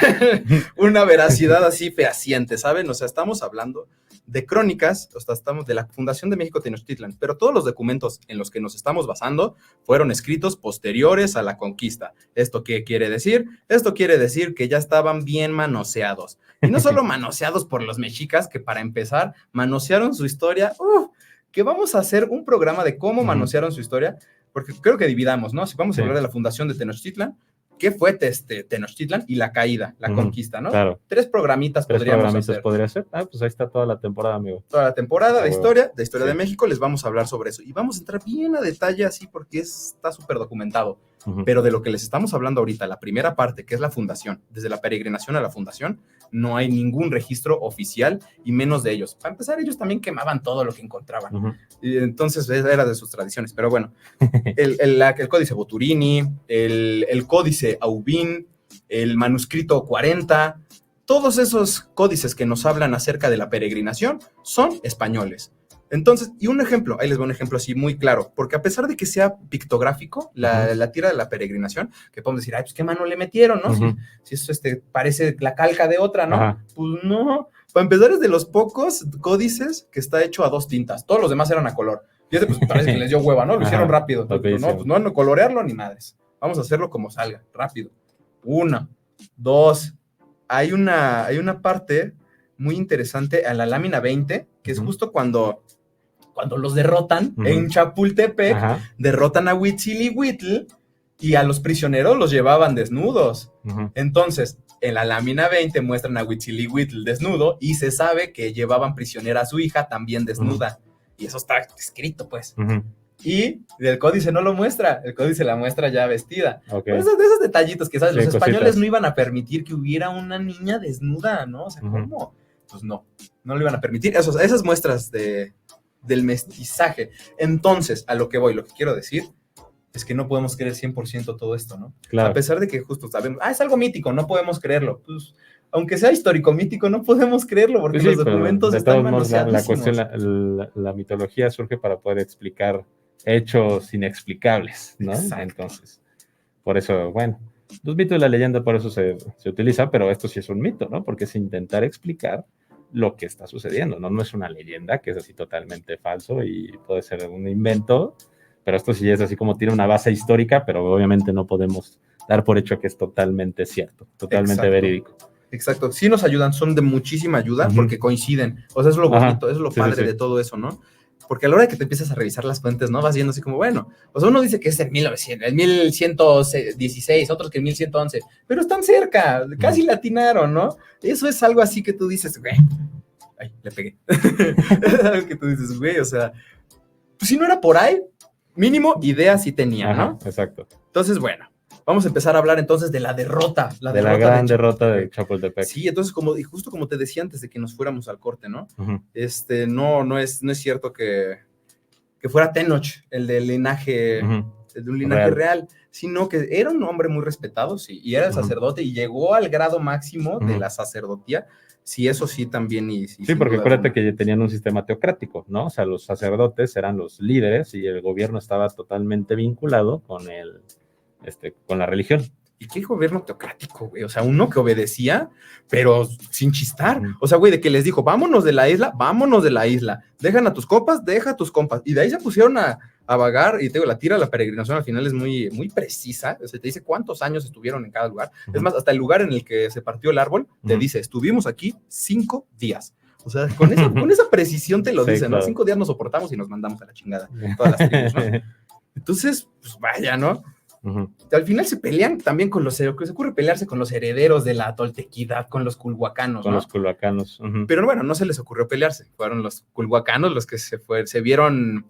una veracidad así fehaciente, ¿saben? O sea, estamos hablando de crónicas, o sea, estamos de la Fundación de México Tenochtitlan, pero todos los documentos en los que nos estamos basando fueron escritos posteriores a la conquista. ¿Esto qué quiere decir? Esto quiere decir que ya estaban bien manoseados. Y no solo manoseados por los mexicas, que para empezar, manosearon su historia. Que vamos a hacer un programa de cómo manosearon su historia, porque creo que dividamos, ¿no? Si vamos a hablar de la Fundación de Tenochtitlan, ¿qué fue Tenochtitlan y la caída, la conquista, ¿no? Claro. 3 programitas podríamos hacer. ¿Podría ser? Pues ahí está toda la temporada, amigo. Toda la temporada de historia de México, les vamos a hablar sobre eso. Y vamos a entrar bien a detalle así porque está súper documentado. Pero de lo que les estamos hablando ahorita, la primera parte, que es la fundación, desde la peregrinación a la fundación, no hay ningún registro oficial y menos de ellos. Para empezar, ellos también quemaban todo lo que encontraban. Y entonces era de sus tradiciones. Pero bueno, el códice Boturini, el códice Aubin, el manuscrito 40, todos esos códices que nos hablan acerca de la peregrinación son españoles. Entonces, y un ejemplo, ahí les voy un ejemplo así muy claro, porque a pesar de que sea pictográfico, la tira de la peregrinación, que podemos decir, pues qué mano le metieron, ¿no? Si eso parece la calca de otra, ¿no? Pues no. Para empezar, es de los pocos códices que está hecho a 2 tintas. Todos los demás eran a color. Y pues parece que les dio hueva, ¿no? Lo hicieron rápido. Okay, no, pues no colorearlo ni madres. Vamos a hacerlo como salga, rápido. 1, 2. Hay una parte muy interesante a la lámina 20, que es justo cuando los derrotan en Chapultepec, derrotan a Huitzilihuitl y a los prisioneros los llevaban desnudos. Entonces, en la lámina 20 muestran a Huitzilihuitl desnudo y se sabe que llevaban prisionera a su hija también desnuda. Y eso está escrito, pues. Y el códice no lo muestra, el códice la muestra ya vestida. Okay. Pues de esos detallitos que, ¿sabes? Los españoles cositas. no iban a permitir que hubiera una niña desnuda, ¿no? O sea, ¿cómo? Pues no lo iban a permitir. Esas muestras del mestizaje. Entonces, a lo que voy, lo que quiero decir es que no podemos creer 100% todo esto, ¿no? Claro. A pesar de que justo sabemos, es algo mítico, no podemos creerlo. Pues, aunque sea histórico mítico, no podemos creerlo porque Sí, los documentos están manoseadísimos. La mitología surge para poder explicar hechos inexplicables, ¿no? Exacto. Entonces, por eso, bueno, los mitos y la leyenda por eso se utilizan, pero esto sí es un mito, ¿no? Porque es intentar explicar lo que está sucediendo, ¿no? No es una leyenda, que es así totalmente falso y puede ser un invento, pero esto sí es así como tiene una base histórica, pero obviamente no podemos dar por hecho que es totalmente cierto, totalmente verídico. Exacto, sí nos ayudan, son de muchísima ayuda porque coinciden, o sea, es lo bonito, es lo padre de todo eso, ¿no? Porque a la hora de que te empiezas a revisar las fuentes, ¿no? Vas viendo así como, bueno, o sea, uno dice que es el 1900, el 1116, otros que el 1111, pero están cerca, casi le atinaron, ¿no? Eso es algo así que tú dices, güey, ay, le pegué. Es algo que tú dices, güey, o sea, pues si no era por ahí, mínimo idea sí tenía, ¿no? Exacto. Entonces, bueno, vamos a empezar a hablar entonces de la derrota. La gran derrota de Chapultepec. Sí, entonces, justo como te decía antes de que nos fuéramos al corte, ¿no? No es cierto que fuera Tenoch, el del linaje, de un linaje real, sino que era un hombre muy respetado, sí, y era el sacerdote y llegó al grado máximo de la sacerdotía. Sí, eso sí también. Sí, porque acuérdate que tenían un sistema teocrático, ¿no? O sea, los sacerdotes eran los líderes y el gobierno estaba totalmente vinculado con con la religión. ¿Y qué gobierno teocrático, güey? O sea, uno que obedecía, pero sin chistar. O sea, güey, de que les dijo, vámonos de la isla. Dejan a tus copas, deja a tus compas. Y de ahí se pusieron a vagar, y te digo, la peregrinación al final es muy, muy precisa. O sea, te dice cuántos años estuvieron en cada lugar. Es más, hasta el lugar en el que se partió el árbol, te dice, estuvimos aquí 5 días. O sea, con esa precisión te lo dicen, claro. ¿No? 5 días nos soportamos y nos mandamos a la chingada. Todas las tribus, ¿no? Entonces, pues vaya, ¿no? Al final se pelean también con se ocurre pelearse con los herederos de la toltequidad, con los culhuacanos, Con los culhuacanos. Pero bueno, no se les ocurrió pelearse, fueron los culhuacanos los que se vieron,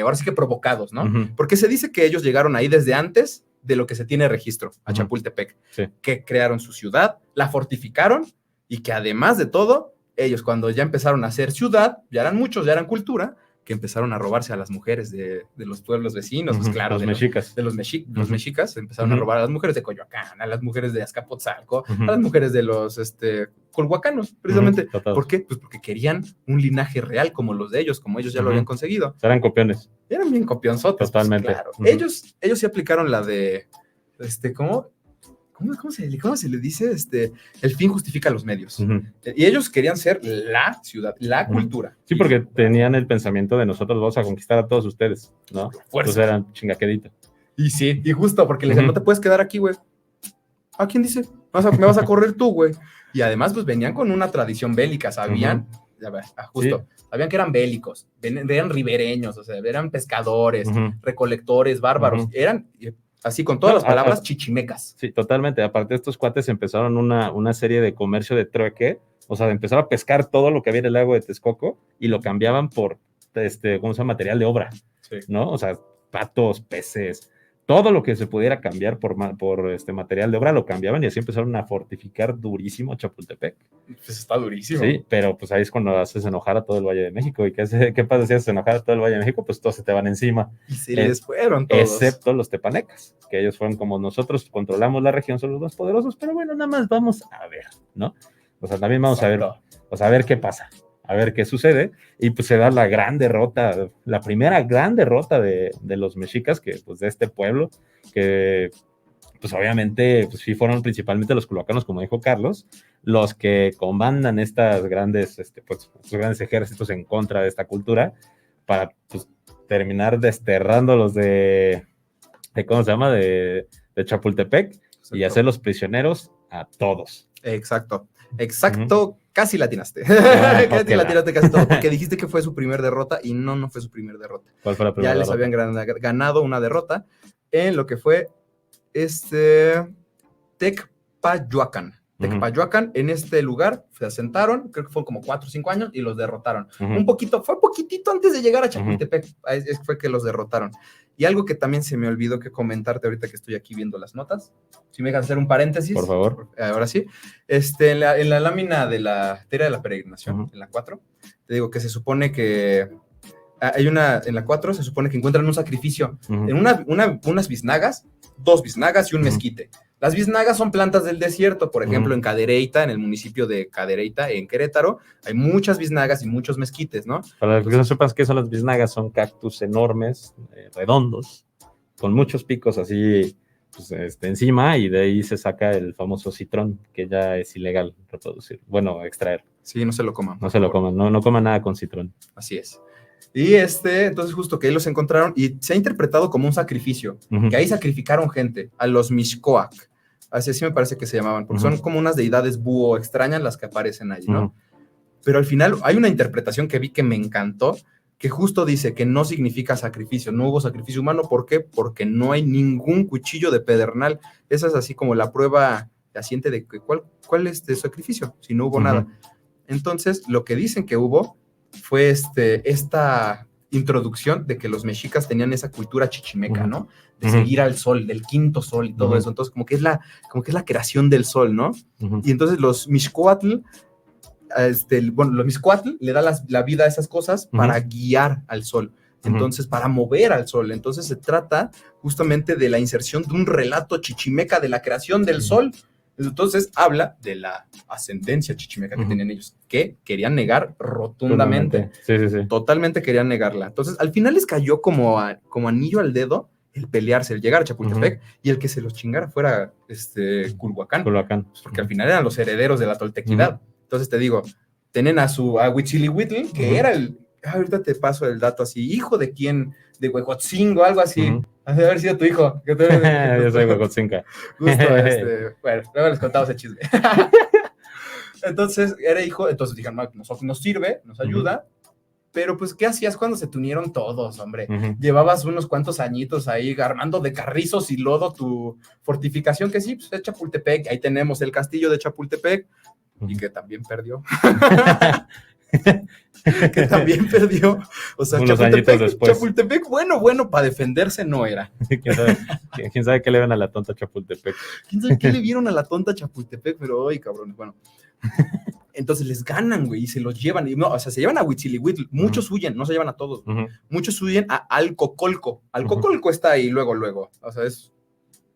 ahora sí que provocados, ¿no? Porque se dice que ellos llegaron ahí desde antes de lo que se tiene registro, a Chapultepec, que crearon su ciudad, la fortificaron, y que además de todo, ellos cuando ya empezaron a hacer ciudad, ya eran muchos, ya eran cultura, que empezaron a robarse a las mujeres de los pueblos vecinos, pues claro, los mexicas. Los mexicas empezaron a robar a las mujeres de Coyoacán, a las mujeres de Azcapotzalco, a las mujeres de los culhuacanos, precisamente. ¿Por qué? Pues porque querían un linaje real como los de ellos, como ellos ya lo habían conseguido. Eran copiones. Eran bien copionzotes. Totalmente. Pues, claro. Ellos sí aplicaron la de, ¿Cómo se le dice? El fin justifica los medios. Y ellos querían ser la ciudad, la cultura. Sí, porque tenían el pensamiento de nosotros vamos a conquistar a todos ustedes, ¿no? Entonces eran chingaqueditos. Y sí, y justo porque les decían, no te puedes quedar aquí, güey. ¿A quién dice? Me vas a correr tú, güey. Y además, pues venían con una tradición bélica, sabían, sabían que eran bélicos, eran ribereños, o sea, eran pescadores, recolectores, bárbaros, eran... Así, con todas las palabras, chichimecas. Sí, totalmente. Aparte, estos cuates empezaron una serie de comercio de trueque, o sea, empezaron a pescar todo lo que había en el lago de Texcoco y lo cambiaban por, ¿cómo se llama? Material de obra, ¿no? O sea, patos, peces, todo lo que se pudiera cambiar por material de obra lo cambiaban y así empezaron a fortificar durísimo Chapultepec. Pues está durísimo. Sí, pero pues ahí es cuando haces enojar a todo el Valle de México. ¿Y qué pasa si haces enojar a todo el Valle de México? Pues todos se te van encima. Y se les fueron todos. Excepto los tepanecas, que ellos fueron como nosotros, controlamos la región, son los más poderosos, pero bueno, nada más vamos a ver, ¿no? O sea, también vamos a ver qué pasa. A ver qué sucede, y pues se da la gran derrota, la primera gran derrota de los mexicas, que pues de este pueblo, que pues obviamente pues sí fueron principalmente los culhuacanos, como dijo Carlos, los que comandan estas grandes, pues estos grandes ejércitos en contra de esta cultura, para pues terminar desterrándolos de ¿cómo se llama? De Chapultepec. Exacto. Y hacerlos prisioneros a todos. Exacto. Casi la atinaste. Casi la atinaste casi todo, porque dijiste que fue su primer derrota y no fue su primer derrota. ¿Cuál fue la primera derrota? Ya les habían ganado una derrota en lo que fue Tecpayoacán. Tecpayoacán, en este lugar se asentaron, creo que fueron como 4 o 5 años, y los derrotaron. Ujú. Fue poquitito antes de llegar a Chapultepec, fue que los derrotaron. Y algo que también se me olvidó que comentarte ahorita que estoy aquí viendo las notas, si me dejas hacer un paréntesis. Por favor. Ahora sí. En la lámina de la teoría de la peregrinación, en la 4, te digo que se supone que en la 4 se supone que encuentran un sacrificio en unas biznagas, 2 biznagas y un mezquite. Las biznagas son plantas del desierto, por ejemplo, en Cadereyta, en el municipio de Cadereyta, en Querétaro, hay muchas biznagas y muchos mezquites, ¿no? Para los que no sepas qué son las biznagas, son cactus enormes, redondos, con muchos picos así pues, encima, y de ahí se saca el famoso citrón, que ya es ilegal reproducir, extraer. Sí, no se lo coman. No se lo coman, no coman nada con citrón. Así es. Y entonces justo que ahí los encontraron y se ha interpretado como un sacrificio, que ahí sacrificaron gente, a los Mixcoac, así me parece que se llamaban, porque son como unas deidades búho extrañas las que aparecen ahí, ¿no? Pero al final hay una interpretación que vi que me encantó, que justo dice que no significa sacrificio, no hubo sacrificio humano. ¿Por qué? Porque no hay ningún cuchillo de pedernal. Esa es así como la prueba fehaciente de que cuál es el sacrificio, si no hubo nada. Entonces, lo que dicen que hubo fue esta introducción de que los mexicas tenían esa cultura chichimeca, ¿no? De seguir al sol, del quinto sol y todo eso. Entonces, como que es la creación del sol, ¿no? Y entonces los Mixcoatl, los Mixcoatl le da la vida a esas cosas para guiar al sol. Entonces, para mover al sol. Entonces, se trata justamente de la inserción de un relato chichimeca de la creación del sol. Entonces, habla de la ascendencia chichimeca que tenían ellos, que querían negar rotundamente. Sí. Totalmente querían negarla. Entonces, al final les cayó como anillo al dedo el pelearse, el llegar a Chapultepec, y el que se los chingara fuera Culhuacán. Porque al final eran los herederos de la toltequidad. Entonces, te digo, tienen a Huitzilihuitl, que era ahorita te paso el dato así, hijo de quién, de Huejotzingo, algo así. Ha de haber sido tu hijo. Yo soy Huejotzinca. Justo, bueno, luego les contaba ese chisme. Entonces, era hijo, entonces dijeron, nos sirve, nos ayuda, pero pues, ¿qué hacías cuando se te unieron todos, hombre? Llevabas unos cuantos añitos ahí armando de carrizos y lodo tu fortificación, que sí, pues es Chapultepec, ahí tenemos el castillo de Chapultepec, y que también perdió. Que también perdió. O sea, unos añitos después. Chapultepec, bueno, para defenderse no era. ¿Quién sabe qué le ven a la tonta Chapultepec? ¿Quién sabe qué le vieron a la tonta Chapultepec? Pero, ay, cabrones, bueno. Entonces les ganan, güey, y se los llevan. Y no, o sea, se llevan a Huitzilihuitl. Muchos huyen, no se llevan a todos. Muchos huyen a Alcocolco. Alcocolco está ahí luego. O sea, es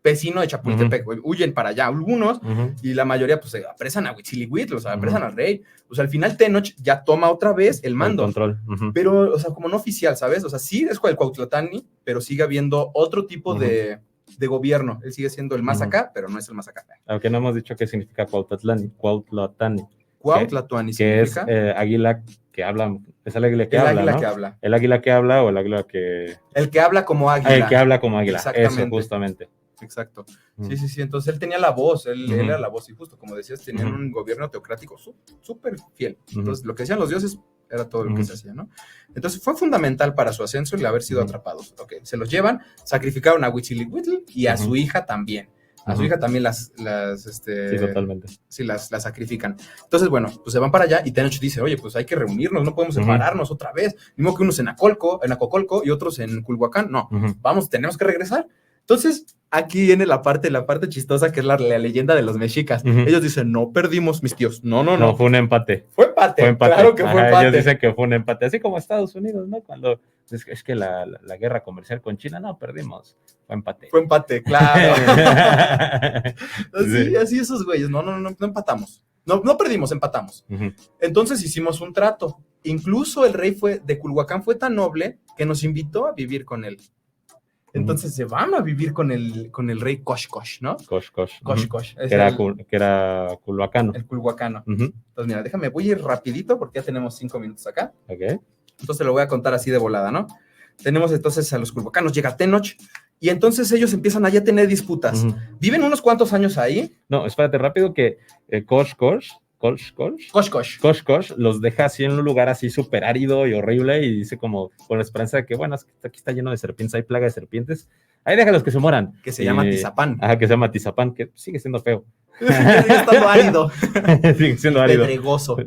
vecino de Chapultepec, güey. Huyen para allá algunos, y la mayoría, pues, se apresan a Huitzilihuitl, o sea, apresan al rey. O sea, al final Tenoch ya toma otra vez el mando. El control. Pero, o sea, como no oficial, ¿sabes? O sea, sí es el Cuauhtlani, pero sigue habiendo otro tipo de gobierno. Él sigue siendo el más acá, pero no es el más acá. Aunque no hemos dicho qué significa Cuauhtlani. Cuauhtlani que significa es águila que habla. Es el águila que habla, águila, ¿no? que habla. El águila que habla o el águila que... El que habla como águila. El que habla como águila. Exactamente. Eso, justamente. Exacto. Sí. Entonces él tenía la voz, él era la voz, y justo como decías, tenían un gobierno teocrático súper fiel. Entonces lo que decían los dioses era todo lo que se hacía, ¿no? Entonces fue fundamental para su ascenso el haber sido atrapados. Ok, se los llevan, sacrificaron a Huitzilihuitl y a su hija también. A su hija también sí, totalmente. Sí, las sacrifican. Entonces, bueno, pues se van para allá y Tenoch dice, oye, pues hay que reunirnos, no podemos separarnos otra vez. Ni modo que unos en Acocolco y otros en Culhuacán. No, vamos, tenemos que regresar. Entonces, aquí viene la parte chistosa, que es la leyenda de los mexicas. Ellos dicen, no perdimos, mis tíos. No. No, fue un empate. Fue empate. Claro que fue empate. Ellos dicen que fue un empate, así como Estados Unidos, ¿no? Cuando es que la guerra comercial con China, no, perdimos. Fue empate. Fue empate, claro. Así esos güeyes. No empatamos. No perdimos, empatamos. Entonces hicimos un trato. Incluso el rey de Culhuacán fue tan noble que nos invitó a vivir con él. Entonces se van a vivir con el rey Coxcox, ¿no? Coxcox. Que era culhuacano. El culhuacano. Entonces, mira, déjame, voy a ir rapidito porque ya tenemos 5 minutos acá. Ok. Entonces lo voy a contar así de volada, ¿no? Tenemos entonces a los culhuacanos, llega Tenoch, y entonces ellos empiezan allá a tener disputas. Viven unos cuantos años ahí. No, espérate, rápido, que Coxcox los deja así en un lugar así súper árido y horrible, y dice como con la esperanza de que, bueno, aquí está lleno de serpientes, hay plaga de serpientes, ahí déjalos que se mueran. Que se llama Tizapán. Que se llama Tizapán, que sigue siendo feo. Sigue estando árido. Sigue siendo árido. Pedregoso.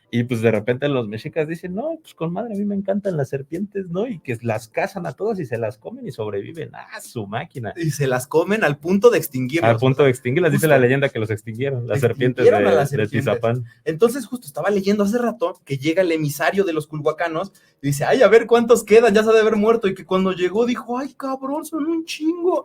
Y pues de repente los mexicas dicen, no, pues con madre, a mí me encantan las serpientes, ¿no? Y que las cazan a todas y se las comen y sobreviven. ¡Ah, su máquina! Y se las comen al punto de extinguirlas. Al punto de extinguirlas, dice la leyenda que los extinguieron, las serpientes de Tizapán. Entonces justo estaba leyendo hace rato que llega el emisario de los culhuacanos y dice, ay, a ver cuántos quedan, ya se ha de haber muerto. Y que cuando llegó dijo, ay, cabrón, son un chingo.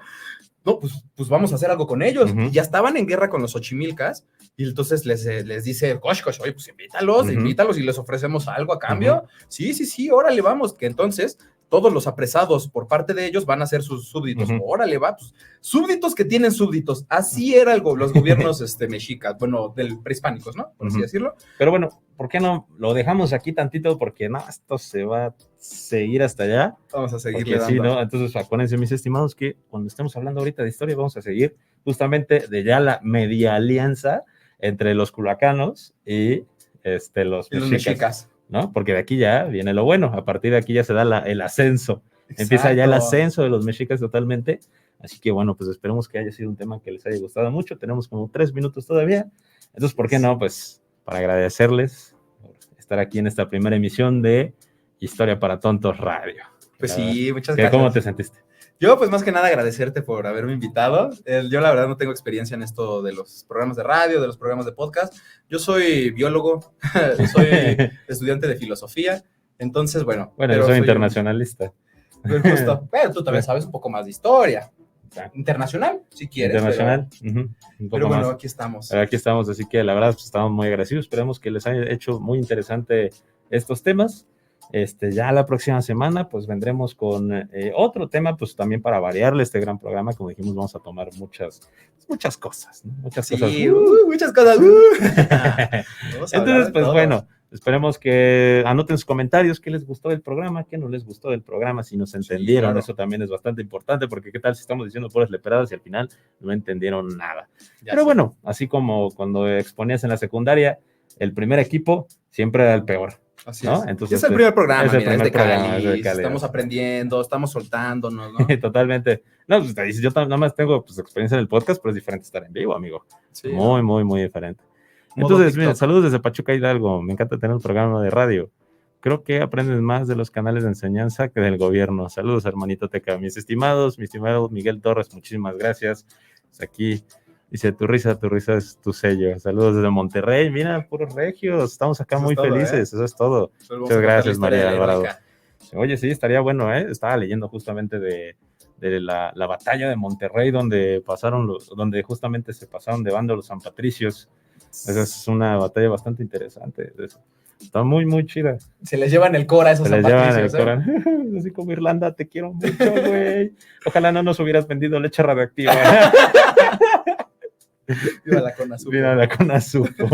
No, pues vamos a hacer algo con ellos. Y ya estaban en guerra con los xochimilcas, y entonces les dice, oye, pues invítalos y les ofrecemos algo a cambio. Sí, órale, vamos, que entonces todos los apresados por parte de ellos van a ser sus súbditos. Órale, va, pues súbditos que tienen súbditos. Así eran los gobiernos mexicas, bueno, prehispánicos, ¿no? Por así decirlo. Pero bueno, ¿por qué no lo dejamos aquí tantito? Porque no, esto se va a seguir hasta allá. Vamos a seguirle dando. Sí, ¿no? Entonces, acuérdense, mis estimados, que cuando estemos hablando ahorita de historia, vamos a seguir justamente de ya la media alianza entre los culhuacanos y los mexicas, ¿no? Porque de aquí ya viene lo bueno. A partir de aquí ya se da el ascenso. Exacto. Empieza ya el ascenso de los mexicas totalmente. Así que bueno, pues esperemos que haya sido un tema que les haya gustado mucho. Tenemos como 3 minutos todavía. Entonces, ¿por qué no? Pues para agradecerles por estar aquí en esta primera emisión de Historia para Tontos Radio. Pues sí, muchas gracias. ¿Cómo te sentiste? Yo, pues más que nada agradecerte por haberme invitado. Yo la verdad no tengo experiencia en esto de los programas de radio, de los programas de podcast. Yo soy biólogo, soy estudiante de filosofía. Entonces, bueno. Bueno, yo soy internacionalista. Justo. Pero tú también sabes un poco más de historia. Internacional, si quieres. Internacional. Pero bueno, aquí estamos. Aquí estamos, así que la verdad pues, estamos muy agradecidos. Esperemos que les haya hecho muy interesante estos temas. Ya la próxima semana pues vendremos con otro tema, pues también para variarle este gran programa. Como dijimos, vamos a tomar muchas cosas, ¿no? Muchas cosas. Muchas cosas. Entonces, pues bueno, esperemos que anoten sus comentarios, qué les gustó del programa, qué no les gustó del programa, si nos entendieron. Claro. Eso también es bastante importante, porque qué tal si estamos diciendo puras leperadas y al final no entendieron nada. Pero bueno, así como cuando exponías en la secundaria, el primer equipo siempre era el peor. Así ¿no? Entonces, es el primer programa, es de Cali, estamos aprendiendo, estamos soltándonos, ¿no? Totalmente. No, pues yo nada más tengo pues, experiencia en el podcast, pero es diferente estar en vivo, amigo. Sí, muy, muy, muy diferente. Entonces, miren, saludos desde Pachuca Hidalgo. Me encanta tener un programa de radio. Creo que aprendes más de los canales de enseñanza que del gobierno. Saludos, hermanito Teca. Mis estimados, mi estimado Miguel Torres, muchísimas gracias. Pues aquí dice, tu risa es tu sello. Saludos desde Monterrey. Mira, puros regios. Estamos acá eso muy todo, felices. Eso es todo. Muchas gracias, María Alvarado. Oye, sí, estaría bueno, ¿eh? Estaba leyendo justamente de la batalla de Monterrey, donde donde justamente se pasaron de bando los San Patricios. Esa es una batalla bastante interesante. Está muy, muy chida. Se les llevan el cora a esos San Patricios. Así como Irlanda, te quiero mucho, güey. Ojalá no nos hubieras vendido leche radioactiva. Viva la Conasupo. Viva la Conasupo.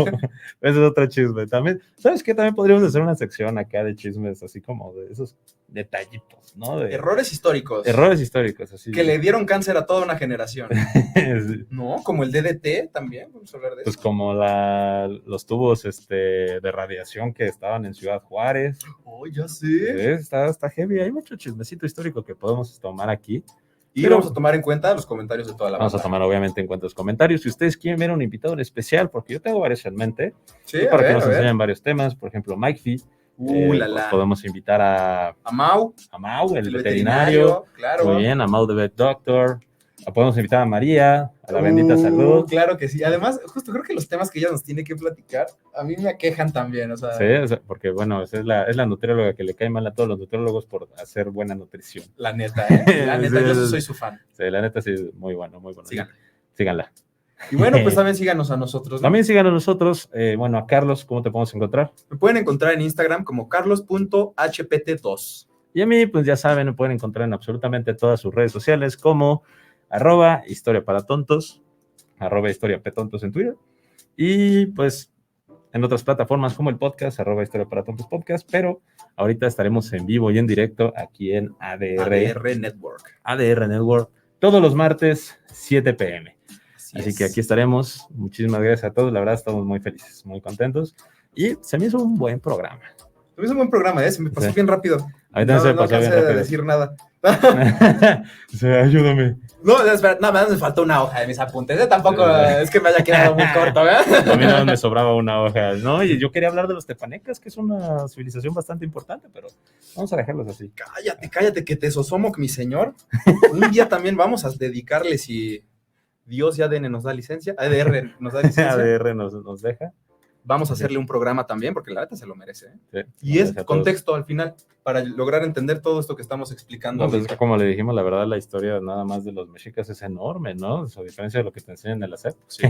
Ese es otro chisme. También, ¿sabes qué? También podríamos hacer una sección acá de chismes, así como de esos detallitos, ¿no? Errores históricos. Errores históricos, así. Que le dieron cáncer a toda una generación. Sí. No, como el DDT también, vamos a hablar de eso. Pues como los tubos de radiación que estaban en Ciudad Juárez. Oh, ya sé. Está heavy. Hay mucho chismecito histórico que podemos tomar aquí. Y vamos a tomar en cuenta los comentarios de toda la banda. Vamos a tomar obviamente en cuenta los comentarios. Si ustedes quieren ver un invitado en especial, porque yo tengo varios en mente, sí, para que nos enseñen varios temas, por ejemplo, Mike Fee, pues podemos invitar a Mau, el veterinario, claro. Muy bien, a Mau the Vet Doctor. Podemos invitar a María, a la bendita salud. Claro que sí. Además, justo creo que los temas que ella nos tiene que platicar, a mí me aquejan también. O sea... Sí, porque bueno, es la nutrióloga que le cae mal a todos los nutriólogos por hacer buena nutrición. La neta, ¿eh? La neta, yo soy su fan. Sí, la neta sí, muy bueno, muy bueno. Síganla. Y bueno, pues también síganos a nosotros, ¿no? También síganos a nosotros. Bueno, a Carlos, ¿cómo te podemos encontrar? Me pueden encontrar en Instagram como carlos.hpt2. Y a mí, pues ya saben, me pueden encontrar en absolutamente todas sus redes sociales como @historia para tontos, @historia petontos en Twitter, y pues en otras plataformas como el podcast, @historia para tontos podcast, pero ahorita estaremos en vivo y en directo aquí en ADR Network. ADR Network, todos los martes, 7 p.m. Así que aquí estaremos. Muchísimas gracias a todos, la verdad estamos muy felices, muy contentos, y se me hizo un buen programa. Es un buen programa, se me pasó bien rápido. Ahorita no alcancé a decir nada. Ayúdame. No, espera, nada más me faltó una hoja de mis apuntes. Tampoco es que me haya quedado muy corto, ¿verdad? A mí nada más me sobraba una hoja. No, y yo quería hablar de los tepanecas, que es una civilización bastante importante, pero vamos a dejarlos así. Cállate, que te sosomoc, mi señor. Un día también vamos a dedicarle, si Dios y ADN nos da licencia, ADR nos da licencia. ADR nos deja. Vamos a hacerle un programa también, porque la neta se lo merece. Sí, y es contexto al final, para lograr entender todo esto que estamos explicando. No, pues es que como le dijimos, la verdad, la historia nada más de los mexicas es enorme, ¿no? A diferencia de lo que te enseñan en la SEP. Sí,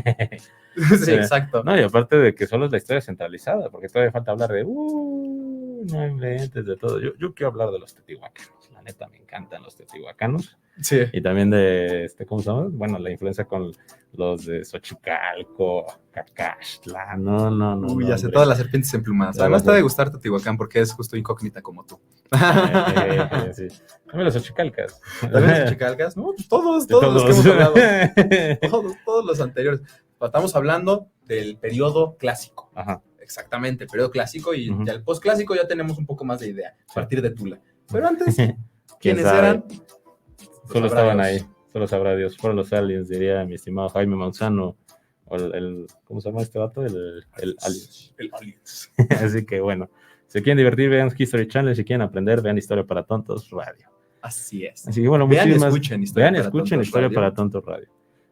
sí, exacto. No, y aparte de que solo es la historia centralizada, porque todavía falta hablar de, no inventes de todo. Yo quiero hablar de los teotihuacanos. La neta, me encantan los teotihuacanos. Sí. Y también de, ¿cómo se llama? Bueno, la influencia con los de Xochicalco, Cacaxtla, no. Ya sé, todas las serpientes emplumadas. Además te debe gustar Teotihuacán porque es justo incógnita como tú. Sí. También los Xochicalcas. ¿También los Xochicalcas? No, todos los que hemos hablado. todos los anteriores. Estamos hablando del periodo clásico. Ajá. Exactamente, el periodo clásico y ya el postclásico ya tenemos un poco más de idea, a partir de Tula. Pero antes, ¿quiénes eran? Solo estaban ahí, solo sabrá Dios. Fueron los aliens, diría mi estimado Jaime Manzano, o el ¿cómo se llama este vato? El Aliens. El Aliens. Así que bueno, si quieren divertir, vean History Channel, si quieren aprender, vean Historia para Tontos Radio. Así es. Así que bueno, vean muchísimas... Vean y escuchen Historia para Tontos Radio.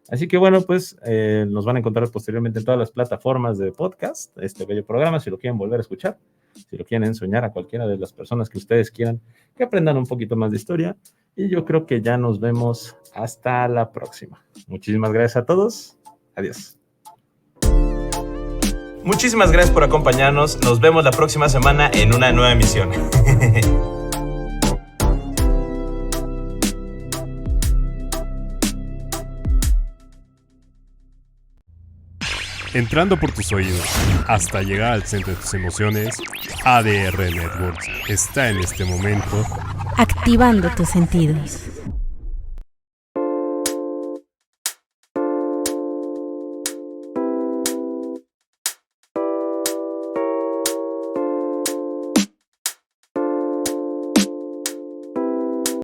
Así que bueno, pues nos van a encontrar posteriormente en todas las plataformas de podcast, este bello programa, si lo quieren volver a escuchar, si lo quieren enseñar a cualquiera de las personas que ustedes quieran, que aprendan un poquito más de historia. Y yo creo que ya nos vemos hasta la próxima. Muchísimas gracias a todos. Adiós. Muchísimas gracias por acompañarnos. Nos vemos la próxima semana en una nueva emisión. Entrando por tus oídos hasta llegar al centro de tus emociones, ADR Networks está en este momento activando tus sentidos.